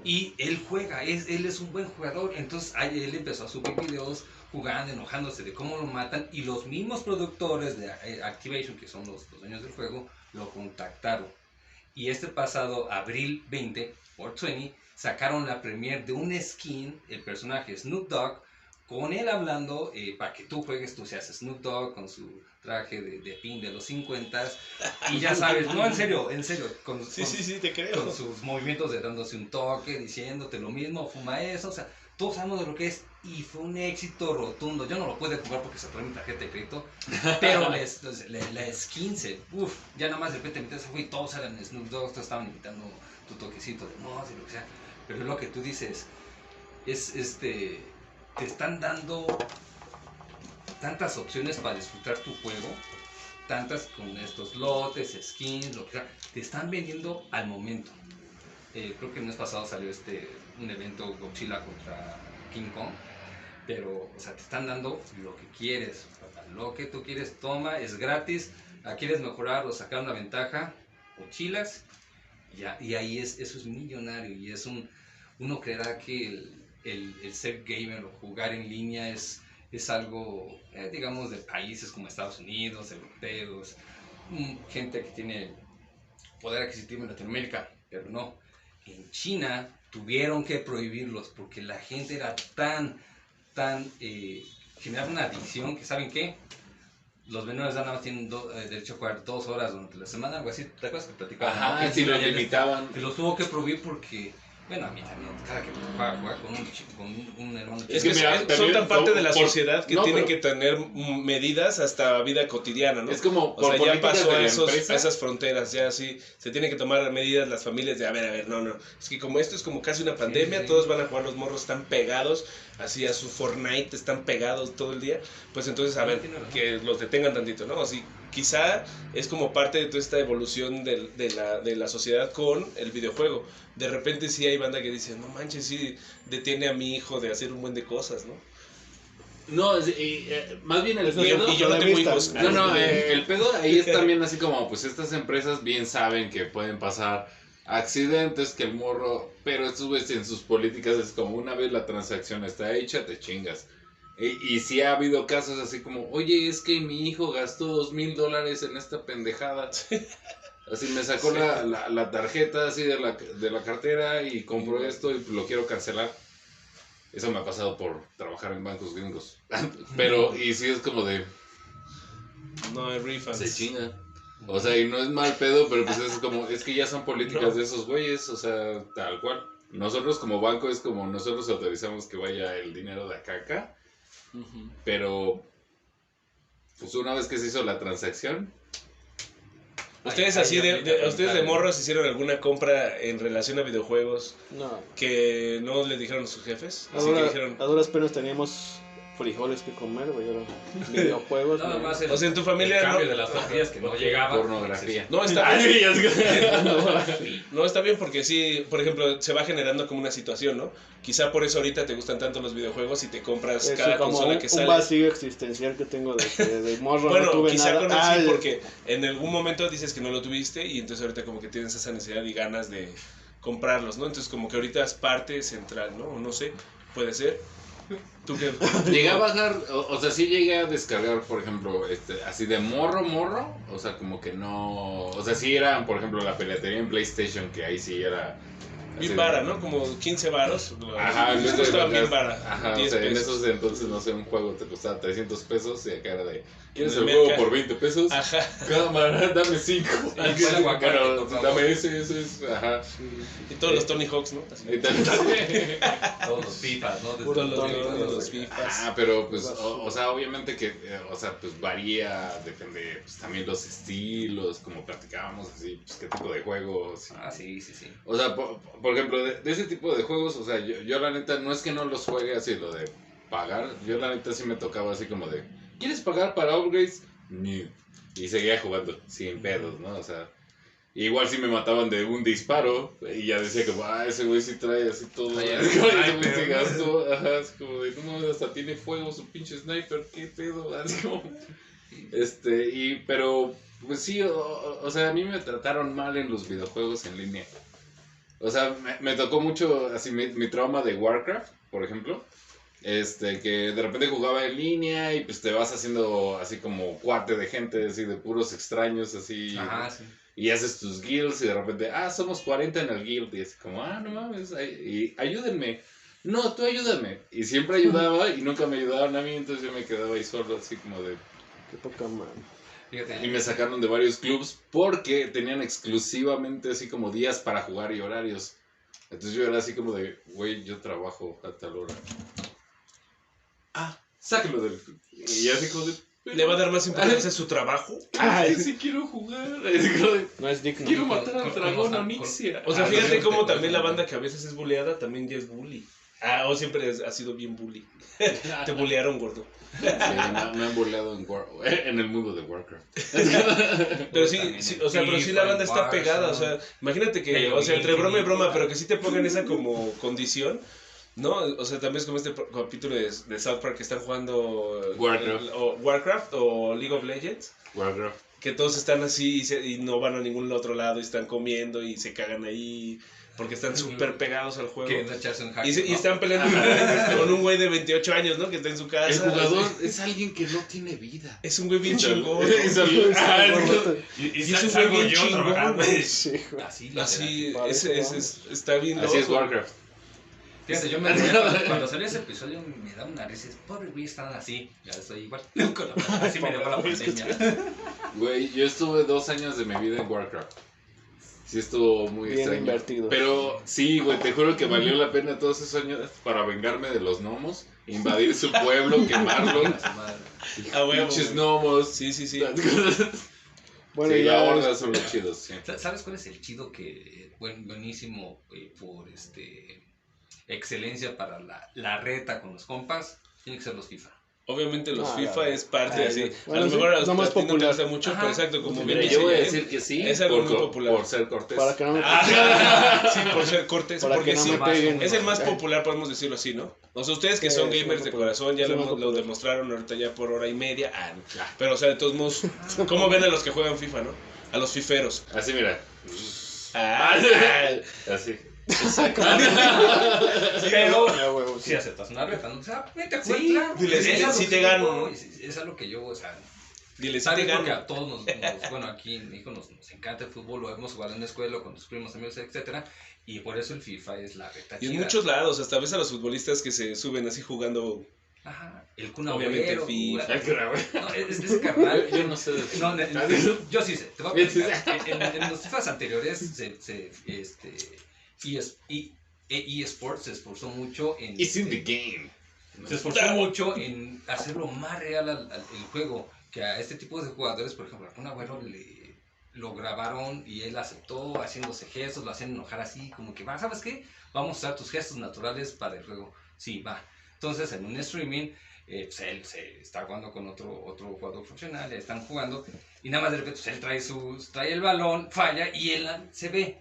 Y él juega, él es un buen jugador. Entonces él empezó a subir videos jugando, enojándose de cómo lo matan. Y los mismos productores de Activation, que son los dueños del juego, lo contactaron. Y este pasado abril 20, 420, sacaron la premiere de un skin, el personaje Snoop Dogg, con él hablando para que tú juegues, tú seas Snoop Dogg con su traje de pin de los 50. Y ya sabes, no, en serio, Sí, te creo. Con sus movimientos de dándose un toque, diciéndote lo mismo, fuma eso, o sea, todos sabemos de lo que es. Y fue un éxito rotundo. Yo no lo pude jugar porque se trae mi tarjeta de crédito. Pero la skin ya nada más de repente metes a juego y todos salen en Snoop Dogg, todos estaban imitando tu toquecito de no, así lo que sea. Pero es lo que tú dices, te están dando tantas opciones para disfrutar tu juego, tantas con estos lotes, skins, lo que sea, te están vendiendo al momento. Creo que el mes pasado salió un evento Godzilla contra King Kong. Pero, o sea, te están dando lo que quieres, lo que tú quieres, toma, es gratis, quieres mejorar o sacar una ventaja, mochilas, y ahí eso es millonario, y uno creerá que el ser gamer o jugar en línea es algo, digamos, de países como Estados Unidos, europeos, gente que tiene poder adquisitivo en Latinoamérica, pero no, en China tuvieron que prohibirlos porque la gente era tan generar una adicción que, ¿saben qué? Los menores nada más tienen derecho a jugar 2 horas durante la semana, algo así. ¿Te acuerdas que platicaban? Ajá, sí, lo limitaban. Y los tuvo que prohibir porque, bueno, a mí también, cada que juega con un hermano. Es que son tan parte de la sociedad que tienen que tener medidas hasta vida cotidiana, ¿no? Es como, o sea, ya pasó a esas fronteras, ya sí, se tienen que tomar medidas las familias de, a ver, no. Es que como esto es como casi una pandemia, todos van a jugar, los morros están pegados, así a su Fortnite, están pegados todo el día, pues entonces, a ver, que los detengan tantito, ¿no? Así, quizá es como parte de toda esta evolución de la sociedad con el videojuego. De repente sí hay banda que dice, no manches, sí detiene a mi hijo de hacer un buen de cosas, ¿no? No, más bien el pedo... Y yo no tengo hijos. El pedo ahí es también así como, pues estas empresas bien saben que pueden pasar accidentes, que el morro... Pero estos güeyes en sus políticas es como una vez la transacción está hecha, te chingas. Y sí ha habido casos así como, oye, es que mi hijo gastó $2,000 en esta pendejada. Así me sacó la tarjeta así de la cartera y compró esto y lo quiero cancelar. Eso me ha pasado por trabajar en bancos gringos. Pero, y sí es como de... No hay refunds. Se chinga. O sea, y no es mal pedo, pero pues es como, es que ya son políticas de esos güeyes, o sea, tal cual. Nosotros como banco es como, nosotros autorizamos que vaya el dinero de acá, pero pues una vez que se hizo la transacción... ¿Ustedes así ustedes de morros hicieron alguna compra en relación a videojuegos que no le dijeron a sus jefes? Así que dijeron... A duras penas teníamos frijoles que comer, güey, videojuegos. Nada más o sea, en tu familia el cambio de las tortillas que no llegaba. Pornografía. No, está bien. No, está bien porque sí, por ejemplo, se va generando como una situación, ¿no? Quizá por eso ahorita te gustan tanto los videojuegos y te compras cada consola que sale. Un vacío existencial que tengo de morro. Bueno, no tuve quizá nada. con él sí, porque en algún momento dices que no lo tuviste y entonces ahorita como que tienes esa necesidad y ganas de comprarlos, ¿no? Entonces como que ahorita es parte central, ¿no? O no sé, puede ser. ¿Tú qué? Llegué a bajar, o sea, sí llegué a descargar, por ejemplo, así de morro, o sea, como que no, o sea, sí era, por ejemplo, la piratería en PlayStation, que ahí sí era... Bien vara, ¿no? Como 15 varos. Ajá, en esto estaba bien vara. Ajá, 10 o sea, en pesos. esos entonces, no sé, un juego te costaba 300 pesos y acá era de, ¿quieres En el el juego merca. por 20 pesos? Ajá. Cámara, dame 5. Y el aguacate, Bueno, por favor. dame ese, ajá. Y todos los Tony Hawks, ¿no? Así. Y tal- Todos los pipas, ¿no? Desde Todos los los Tony pipas, los FIFAs. pero pues, o sea, obviamente que, o sea, pues varía, depende, pues también los estilos, como platicábamos, así, pues qué tipo de juegos. Ah, sí. O sea, por ejemplo, de ese tipo de juegos, o sea, yo la neta, no es que no los juegue así, lo de pagar, yo la neta sí me tocaba así como de, ¿quieres pagar para upgrades? No. Y seguía jugando, sin pedos, ¿no? O sea, igual si me mataban de un disparo, y ya decía como, ese güey sí trae así todo, Ay, ese güey sniper. se gastó, ajá, así como de, no mames, hasta tiene fuego su pinche sniper, qué pedo, así como, pero, pues sí, o sea, a mí me trataron mal en los videojuegos en línea. O sea, me tocó mucho así mi trauma de Warcraft, por ejemplo. Que de repente jugaba en línea y pues te vas haciendo así como cuate de gente, así de puros extraños, así. Ajá, sí. Y haces tus guilds y de repente, somos 40 en el guild. Y así como, no mames, y ayúdenme. No, tú ayúdame. Y siempre ayudaba y nunca me ayudaban a mí, entonces yo me quedaba ahí solo, así como de... Qué poca mano. Y me sacaron de varios clubs porque tenían exclusivamente así como días para jugar y horarios. Entonces yo era así como de, güey, yo trabajo a tal hora. Sáquenlo del... Y así como de... ¿Le va a dar más importancia a su trabajo? Sí quiero jugar. No es digno. Quiero matar al dragón Onixia. O sea, fíjate cómo también la banda que a veces es bulleada también ya es bully. O siempre ha sido bien bully. Te bullearon, gordo. Sí, me han burlado en el mundo de Warcraft. Pero sí, o sea, pero sí la banda está pegada, o sea, imagínate que, o sea, entre broma y broma, pero que sí te pongan esa como condición, ¿no? O sea, también es como este capítulo de South Park que están jugando Warcraft o League of Legends. Warcraft. Que todos están así y no van a ningún otro lado y están comiendo y se cagan ahí porque están súper pegados al juego. Que echarse un hack, Y ¿no? están peleando con un güey de 28 años, ¿no? Que está en su casa. El jugador es alguien que no tiene vida. Es un güey bien chingón. Y es un güey salgo bien yo chingón, trabajando. güey. Sí, güey. Así, Parece, está bien loco. Así es Warcraft. Fíjate, yo cuando salió ese episodio me da una risa. Pobre güey, están así. Ya estoy igual. Así me dejó la pandemia. Güey, yo estuve 2 años de mi vida en Warcraft. Sí estuvo muy Bien extraño. invertido. Pero sí, güey, te juro que valió la pena todos esos años para vengarme de los gnomos, invadir su pueblo, quemarlo. Huevo. Pinches gnomos. Sí. Bueno, Sí, ya la horda son los chidos, sí. ¿Sabes cuál es el chido que, buenísimo por excelencia para la reta con los compas? Tiene que ser los FIFA. Obviamente los Ah, FIFA la- es parte así. bueno, a lo sí, mejor a los no más a ti no te popular. gusta mucho, Ajá. pero exacto, como bien Mira, dice yo voy a Yael, decir que sí, es algo muy popular. por ser cortés. para que no me Sí, por ser cortés, Para porque que no sí, me peguen. es el más popular, podemos decirlo así, ¿no? O sea, ustedes que Sí, son sí, gamers más de popular. corazón, ya Sí, lo, más lo popular. demostraron ahorita ya por hora y media. No. Pero, o sea, de todos modos, ¿cómo ven a los que juegan FIFA, no? A los fiferos. Así, mira. Ah, Así. Exactamente. Pero si aceptas una reta, ¿no? O sea, vete a jugar. Si te gano. Es algo que yo, o sea, Dile, si tal te vez porque gano. a todos bueno, aquí en México nos encanta el fútbol, lo hemos jugado en la escuela con tus primos, amigos, etcétera, y por eso el FIFA es la reta Y en chida. muchos lados, hasta ves a los futbolistas que se suben así jugando. Ajá, el Kun Obviamente Agüero, FIFA. No, ese carnal. Yo no sé de eso. No, yo sí sé. Te voy a platicar. En los FIFAs anteriores, EA Sports se esforzó mucho en. It's in the game. Se esforzó mucho en hacerlo más real el juego. Que a este tipo de jugadores, por ejemplo, a Kun Agüero lo grabaron y él aceptó haciéndose gestos, lo hacían enojar así, como que va, ¿sabes qué? Vamos a usar tus gestos naturales para el juego. Sí, va. Entonces, en un streaming, pues él se está jugando con otro jugador profesional, ya están jugando, y nada más de repente pues, él trae el balón, falla, y él se ve,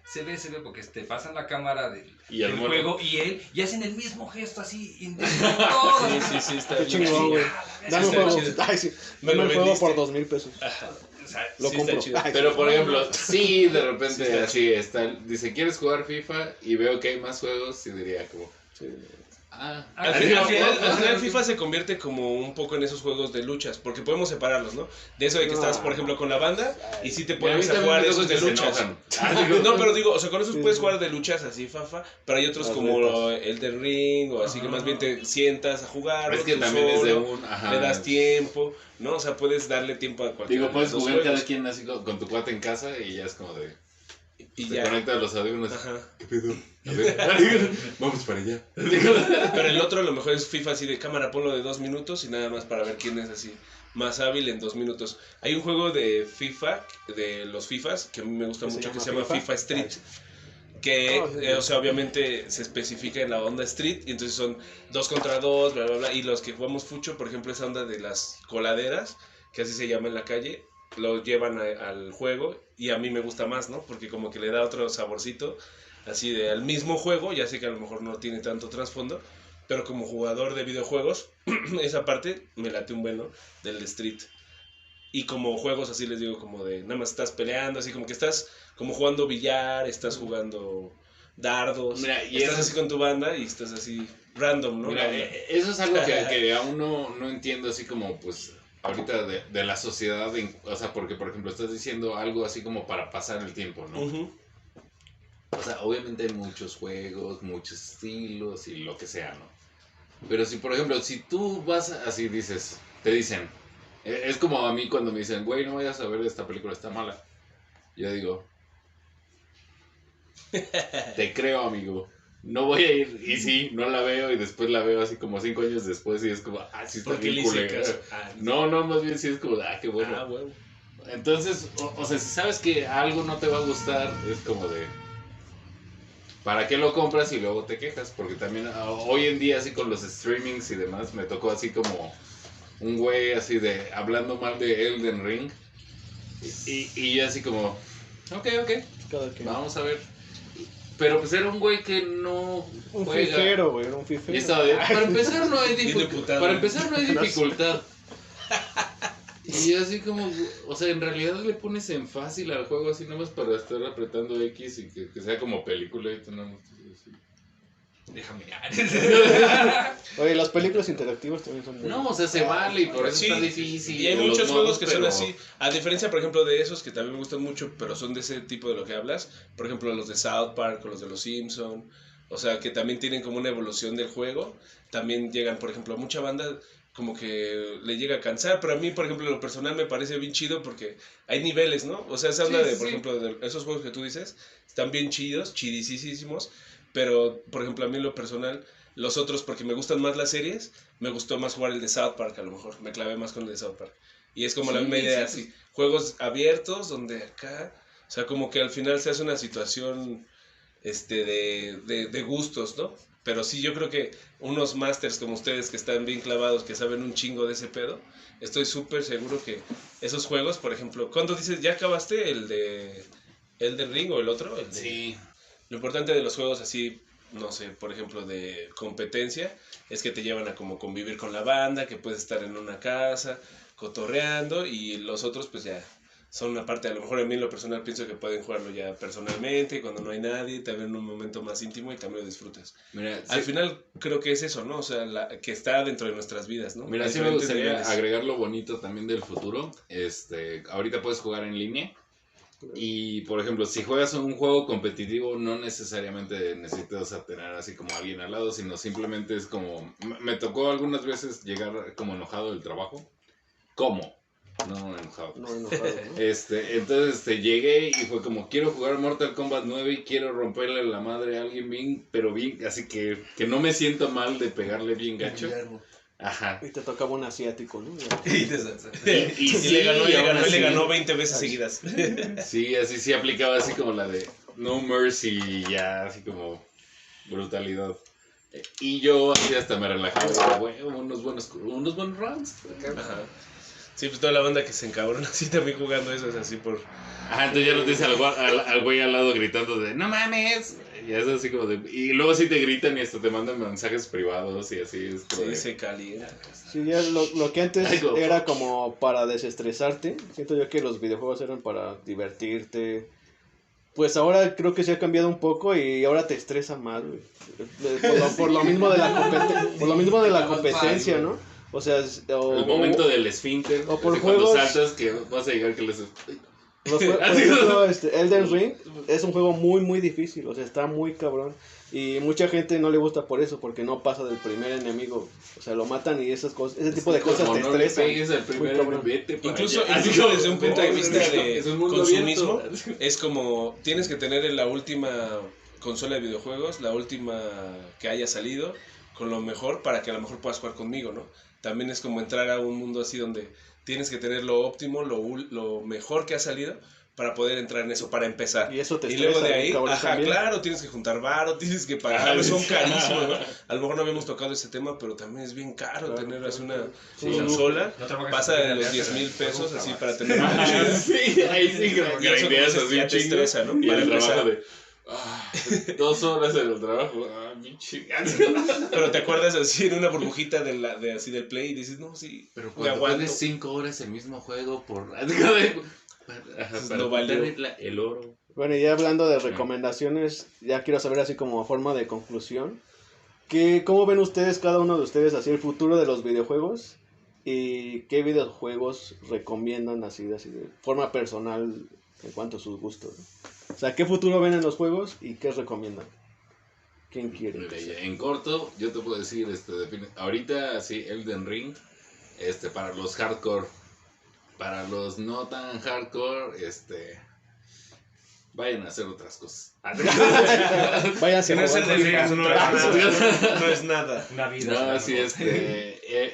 porque te pasan la cámara del juego, y él, y hacen el mismo gesto así, todo. Sí, está Qué bien. chingón, güey. Dame un está juego. chido. Ay, sí. Me Dame lo el juego vendiste. por 2,000 pesos. O sea, Lo Sí, compro. está chido. Ay, Pero por ejemplo, sí, de repente Sí, está así está. Dice, ¿quieres jugar FIFA? Y veo que hay más juegos y diría como, sí. Al final FIFA se convierte como un poco en esos juegos de luchas, porque podemos separarlos, ¿no? De eso de que estás, por ejemplo, con la banda y sí te pones a jugar esos de luchas. No, pero digo, o sea, con esos puedes jugar de luchas así, pero hay otros Las como retas. Elden Ring o así que más bien te sientas a jugar, Es que también es de un. le das tiempo, ¿no? O sea, puedes darle tiempo a cualquier Digo, puedes jugar juegos. cada quien así con tu cuate en casa y ya es como de. Y Te ya. conectas los audífonos. Ajá. ¿Qué pedo? A ver, vamos para allá. Pero el otro a lo mejor es FIFA así de cámara, ponlo de 2 minutos y nada más para ver quién es así más hábil en 2 minutos. Hay un juego de FIFA, de los FIFAs, que a mí me gusta mucho, que se llama FIFA Street. Que, o sea, obviamente se especifica en la onda Street, y entonces son 2 contra 2, bla, bla, bla. Y los que jugamos fucho, por ejemplo, esa onda de las coladeras, que así se llama en la calle, lo llevan al juego, y a mí me gusta más, ¿no? Porque como que le da otro saborcito, así de al mismo juego, ya sé que a lo mejor no tiene tanto trasfondo, pero como jugador de videojuegos, esa parte me late un bueno del Street. Y como juegos así les digo, como de nada más estás peleando, así como que estás como jugando billar, estás jugando dardos, Mira, y estás eso- así con tu banda y estás así random, ¿no? Mira, eso es algo que aún no entiendo así como pues ahorita de la sociedad, o sea, porque por ejemplo estás diciendo algo así como para pasar el tiempo, ¿no? Ujú. O sea, obviamente hay muchos juegos, muchos estilos y lo que sea, ¿no? Pero si por ejemplo, si tú vas así dices, te dicen, es como a mí cuando me dicen, güey, no vayas a ver esta película, está mala. Yo digo, te creo, amigo. No voy a ir, y sí, no la veo, y después la veo así como 5 años después, y es como, sí está Porque le bien hice culera. caso. No, más bien sí es como, qué bueno. Huevo. Entonces, o sea, si sabes que algo no te va a gustar, es como de, ¿para qué lo compras y luego te quejas? Porque también hoy en día, así con los streamings y demás, me tocó así como un güey así de, hablando mal de Elden Ring, y yo así como, ok, Cada quien. vamos a ver. Pero pues era un güey que no Un juega. fifero, güey, un fifero. Y estaba de, para empezar no hay Bien diputado. Para empezar no hay dificultad. Y así como, o sea, en realidad le pones en fácil al juego así nomás para estar apretando X y que sea como película y tú nada más así. Déjame. Oye, las películas interactivas también son muy... No, o sea, se vale y por eso Sí, está difícil. y hay los muchos modos, juegos que son pero- así. A diferencia, por ejemplo, de esos que también me gustan mucho, pero son de ese tipo de lo que hablas. Por ejemplo, los de South Park o los de los Simpson. O sea, que también tienen como una evolución del juego. También llegan, por ejemplo, a mucha banda como que le llega a cansar. Pero a mí, por ejemplo, en lo personal me parece bien chido porque hay niveles, ¿no? O sea, esa onda Sí, de, sí, por sí. ejemplo, de esos juegos que tú dices, están bien chidos, chidisísimos. Pero, por ejemplo, a mí en lo personal, los otros, porque me gustan más las series, me gustó más jugar el de South Park, a lo mejor. Me clavé más con el de South Park. Y es como la Sí, misma idea, sí, así. Juegos abiertos, donde acá, o sea, como que al final se hace una situación de gustos, ¿no? Pero sí, yo creo que unos masters como ustedes que están bien clavados, que saben un chingo de ese pedo, estoy súper seguro que esos juegos, por ejemplo, ¿cuándo dices, ya acabaste el de Elden Ring o el otro? El de... Sí. Lo importante de los juegos así, no sé, por ejemplo, de competencia, es que te llevan a como convivir con la banda, que puedes estar en una casa, cotorreando, y los otros pues ya son una parte, a lo mejor a mí en lo personal pienso que pueden jugarlo ya personalmente, cuando no hay nadie, también en un momento más íntimo y también lo disfrutas. Mira, Al final creo que es eso, ¿no? O sea, que está dentro de nuestras vidas, ¿no? Mira, sí me gustaría agregar lo bonito también del futuro. Ahorita puedes jugar en línea. Y, por ejemplo, si juegas un juego competitivo, no necesariamente necesitas tener así como alguien al lado, sino simplemente es como... Me tocó algunas veces llegar como enojado del trabajo. ¿Cómo? No enojado. No enojado, ¿no? Entonces llegué y fue como, quiero jugar Mortal Kombat 9 y quiero romperle la madre a alguien bien, pero bien, así que no me siento mal de pegarle bien gacho. Ajá. Y te tocaba un asiático, ¿no? Y sí, le ganó 20 veces seguidas. Sí, así sí aplicaba así como la de No Mercy, ya así como brutalidad. Y yo así hasta me relajaba, unos buenos rounds. Ajá. Sí, pues toda la banda que se encabrona así también jugando eso es así por... Ajá, entonces ya no tienes al güey al lado gritando de ¡no mames! Y es así como de... Y luego sí te gritan y hasta te mandan mensajes privados y así es como sí, de... se calienta. Sí, ya lo que antes era como para desestresarte. Siento yo que los videojuegos eran para divertirte. Pues ahora creo que se ha cambiado un poco y ahora te estresa más, güey. Por lo mismo de la competencia, ¿no? O sea, el momento del esfínter, o por cuando juegos, saltas que vas a llegar que les... por ejemplo, Elden Ring es un juego muy muy difícil, o sea, está muy cabrón. Y mucha gente no le gusta por eso, porque no pasa del primer enemigo. O sea, lo matan y esas cosas, ese tipo de cosas te estresan. Incluso desde un punto de vista de consumismo, es como, tienes que tener la última consola de videojuegos, la última que haya salido, con lo mejor para que a lo mejor puedas jugar conmigo, ¿no? También es como entrar a un mundo así donde tienes que tener lo óptimo, lo mejor que ha salido para poder entrar en eso, para empezar. Y eso te estresa, luego de ahí, también. claro, tienes que juntar varo, tienes que pagar, son carísimos, ¿no? A lo mejor no habíamos tocado ese tema, pero también es bien caro tener así una consola, pasa de los 10,000 pesos así para tener una sí, ahí sí que ya te estresa, ¿no? Y Para el empezar. trabajo de... 2 horas en el trabajo, mi chingada. Pero te acuerdas así en una burbujita así del Play y dices, no, sí, pero me cuando aguanto. pones 5 horas el mismo juego por... para no valió. El oro. Bueno, y ya hablando de recomendaciones, ya quiero saber así como forma de conclusión, ¿cómo ven ustedes, cada uno de ustedes, así el futuro de los videojuegos? ¿Y qué videojuegos recomiendan así de forma personal en cuanto a sus gustos, ¿no? O sea, ¿qué futuro ven en los juegos y qué recomiendan? ¿Quién quiere? En corto, yo te puedo decir, ahorita sí, Elden Ring, para los hardcore, para los no tan hardcore, vayan a hacer otras cosas. Vayan a hacer no es nada. Una vida. No, sí,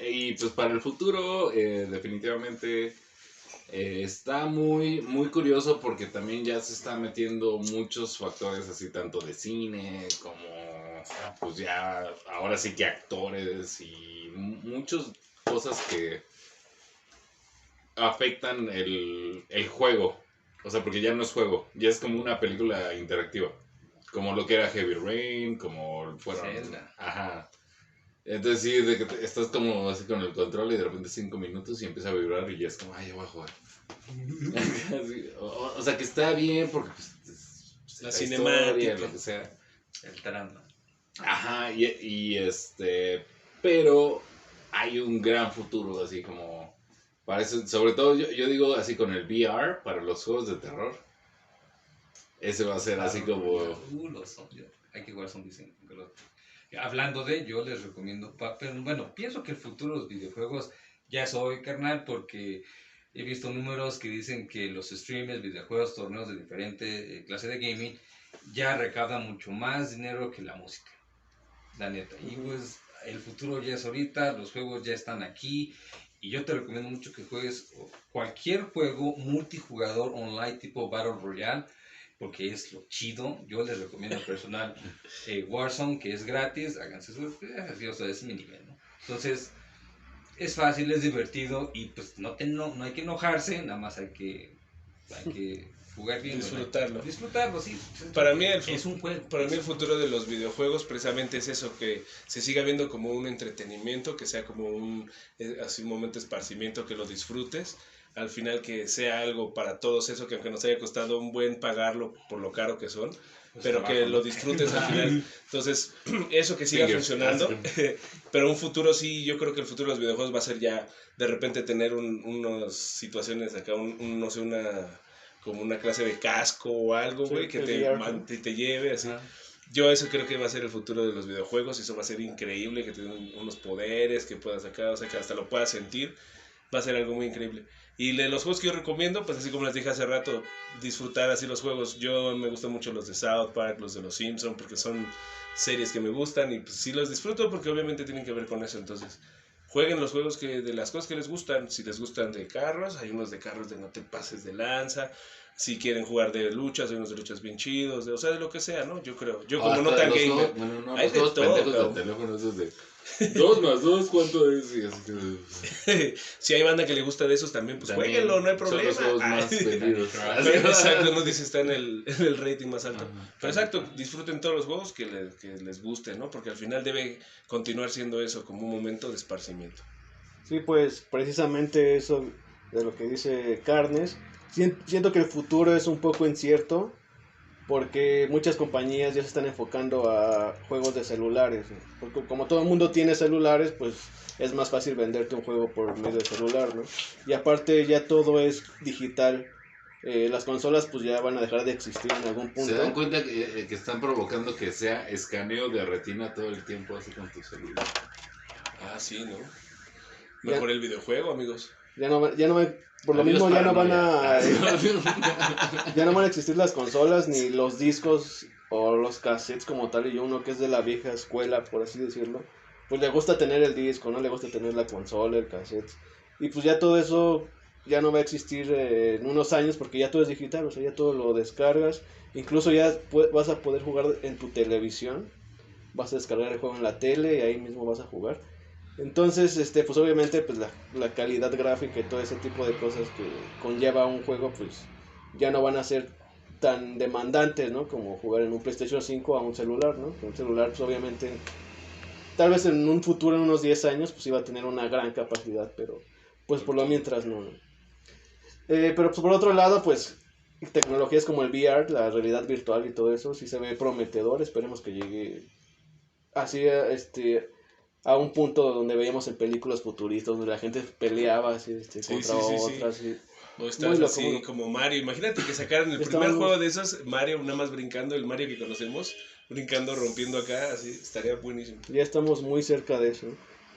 y pues para el futuro, definitivamente está muy, muy curioso porque también ya se están metiendo muchos factores así, tanto de cine como, pues ya, ahora sí que actores y muchas cosas que afectan el juego. O sea, porque ya no es juego, ya es como una película interactiva. Como lo que era Heavy Rain, como fueron... Zelda. Ajá. Entonces sí, de que estás como así con el control y de repente 5 minutos y empieza a vibrar y ya es como, ya voy a jugar. Así, o sea, que está bien porque pues, la cinemática, lo que sea. El tarando. Ajá, pero hay un gran futuro así como... Parece, sobre todo yo digo así con el VR para los juegos de terror. Ese va a ser así como... Los zombies. Hay que jugar zombies. Hablando de, yo les recomiendo... Pero bueno, pienso que el futuro de los videojuegos ya es hoy, carnal, porque he visto números que dicen que los streamers, videojuegos, torneos de diferente clase de gaming ya recaudan mucho más dinero que la música. La neta. Y pues el futuro ya es ahorita, los juegos ya están aquí. Y yo te recomiendo mucho que juegues cualquier juego multijugador online tipo Battle Royale, porque es lo chido. Yo les recomiendo al personal Warzone, que es gratis, háganse su... o sea, es mi nivel, ¿no? Entonces, es fácil, es divertido y pues no hay que enojarse, nada más hay que jugar bien. Disfrutarlo. Disfrutarlo, sí. Para mí, es un juego. Para mí el futuro de los videojuegos precisamente es eso, que se siga viendo como un entretenimiento, que sea como así un momento de esparcimiento, que lo disfrutes, al final que sea algo para todos eso, que aunque nos haya costado un buen pagarlo por lo caro que son, pero que lo disfrutes al final. Entonces, eso que siga funcionando, pero un futuro sí, yo creo que el futuro de los videojuegos va a ser ya de repente tener unas situaciones acá, no sé, como una clase de casco o algo, güey, que te lleve así. Yo eso creo que va a ser el futuro de los videojuegos, eso va a ser increíble, que tengan unos poderes que puedas sacar, o sea, que hasta lo puedas sentir, va a ser algo muy increíble. Y de los juegos que yo recomiendo, pues así como les dije hace rato, disfrutar así los juegos. Yo me gustan mucho los de South Park, los de los Simpsons, porque son series que me gustan y pues sí los disfruto porque obviamente tienen que ver con eso. Entonces, jueguen los juegos de las cosas que les gustan. Si les gustan de carros, hay unos de carros de no te pases de lanza. Si quieren jugar de luchas, hay unos de luchas bien chidos, o sea, de lo que sea, ¿no? Yo creo. Yo como no tan gamer. Hay de todo, teléfonos esos de 2 más 2, ¿cuánto es? Y así que... Si hay banda que le gusta de esos también, pues jueguenlo, no hay problema. Son los juegos más vendidos. Exacto, no dice está en el rating más alto. Pero exacto, disfruten todos los juegos que les gusten, ¿no? Porque al final debe continuar siendo eso, como un momento de esparcimiento. Sí, pues precisamente eso de lo que dice Carnes. Siento que el futuro es un poco incierto porque muchas compañías ya se están enfocando a juegos de celulares, ¿no? Porque como todo el mundo tiene celulares, pues es más fácil venderte un juego por medio de celular, ¿no? Y aparte ya todo es digital. Las consolas pues ya van a dejar de existir en algún punto. ¿Se dan cuenta que están provocando que sea escaneo de retina todo el tiempo así con tu celular? Ah, sí, ¿no? Mejor el videojuego, amigos. Ya no por lo mismo ya no van a ya no van a existir las consolas ni los discos o los cassettes como tal, y uno que es de la vieja escuela, por así decirlo, pues le gusta tener el disco, no le gusta tener la consola, el cassette, y pues ya todo eso ya no va a existir en unos años porque ya todo es digital, o sea, ya todo lo descargas, incluso ya vas a poder jugar en tu televisión, vas a descargar el juego en la tele y ahí mismo vas a jugar. Entonces, pues obviamente pues la calidad gráfica y todo ese tipo de cosas que conlleva un juego, pues ya no van a ser tan demandantes, ¿no? Como jugar en un PlayStation 5 a un celular, ¿no? Un celular, pues obviamente, tal vez en un futuro, en unos 10 años, pues iba a tener una gran capacidad, pero pues por lo mientras no, ¿no? Pero pues, por otro lado, pues tecnologías como el VR, la realidad virtual y todo eso, sí se ve prometedor, esperemos que llegue así a un punto donde veíamos en películas futuristas donde la gente peleaba así, contra otras. Sí. O estás así como Mario. Imagínate que sacaran el primer juego de esos, Mario nada más brincando, el Mario que conocemos, brincando, rompiendo acá, así, estaría buenísimo. Ya estamos muy cerca de eso.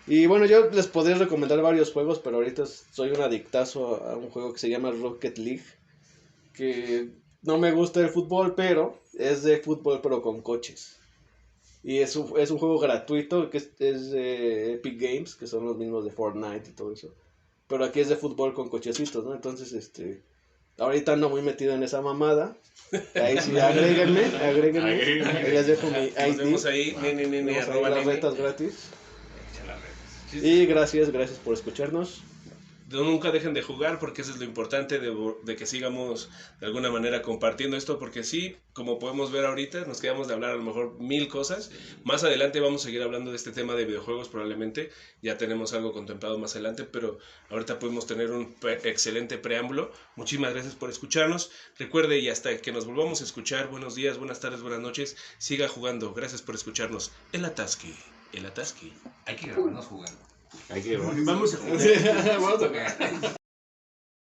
Y bueno, yo les podría recomendar varios juegos, pero ahorita soy un adictazo a un juego que se llama Rocket League, que no me gusta el fútbol, pero es de fútbol pero con coches. Y es un juego gratuito que es de Epic Games, que son los mismos de Fortnite y todo eso. Pero aquí es de fútbol con cochecitos, ¿no? Entonces, ahorita ando muy metido en esa mamada. Ahí sí, agréguenme. Ahí les dejo mi ID. Nos vemos ahí, arroba las retas gratis. Y gracias por escucharnos. Nunca dejen de jugar porque eso es lo importante de que sigamos de alguna manera compartiendo esto, porque sí, como podemos ver ahorita, nos quedamos de hablar a lo mejor 1000 cosas. Más adelante vamos a seguir hablando de este tema de videojuegos probablemente, ya tenemos algo contemplado más adelante, pero ahorita podemos tener un excelente preámbulo. Muchísimas gracias por escucharnos. Recuerde, y hasta que nos volvamos a escuchar, buenos días, buenas tardes, buenas noches, siga jugando. Gracias por escucharnos. El Atasque. Hay que grabarnos jugando. Hay que vamos a jugar. Vamos a jugar.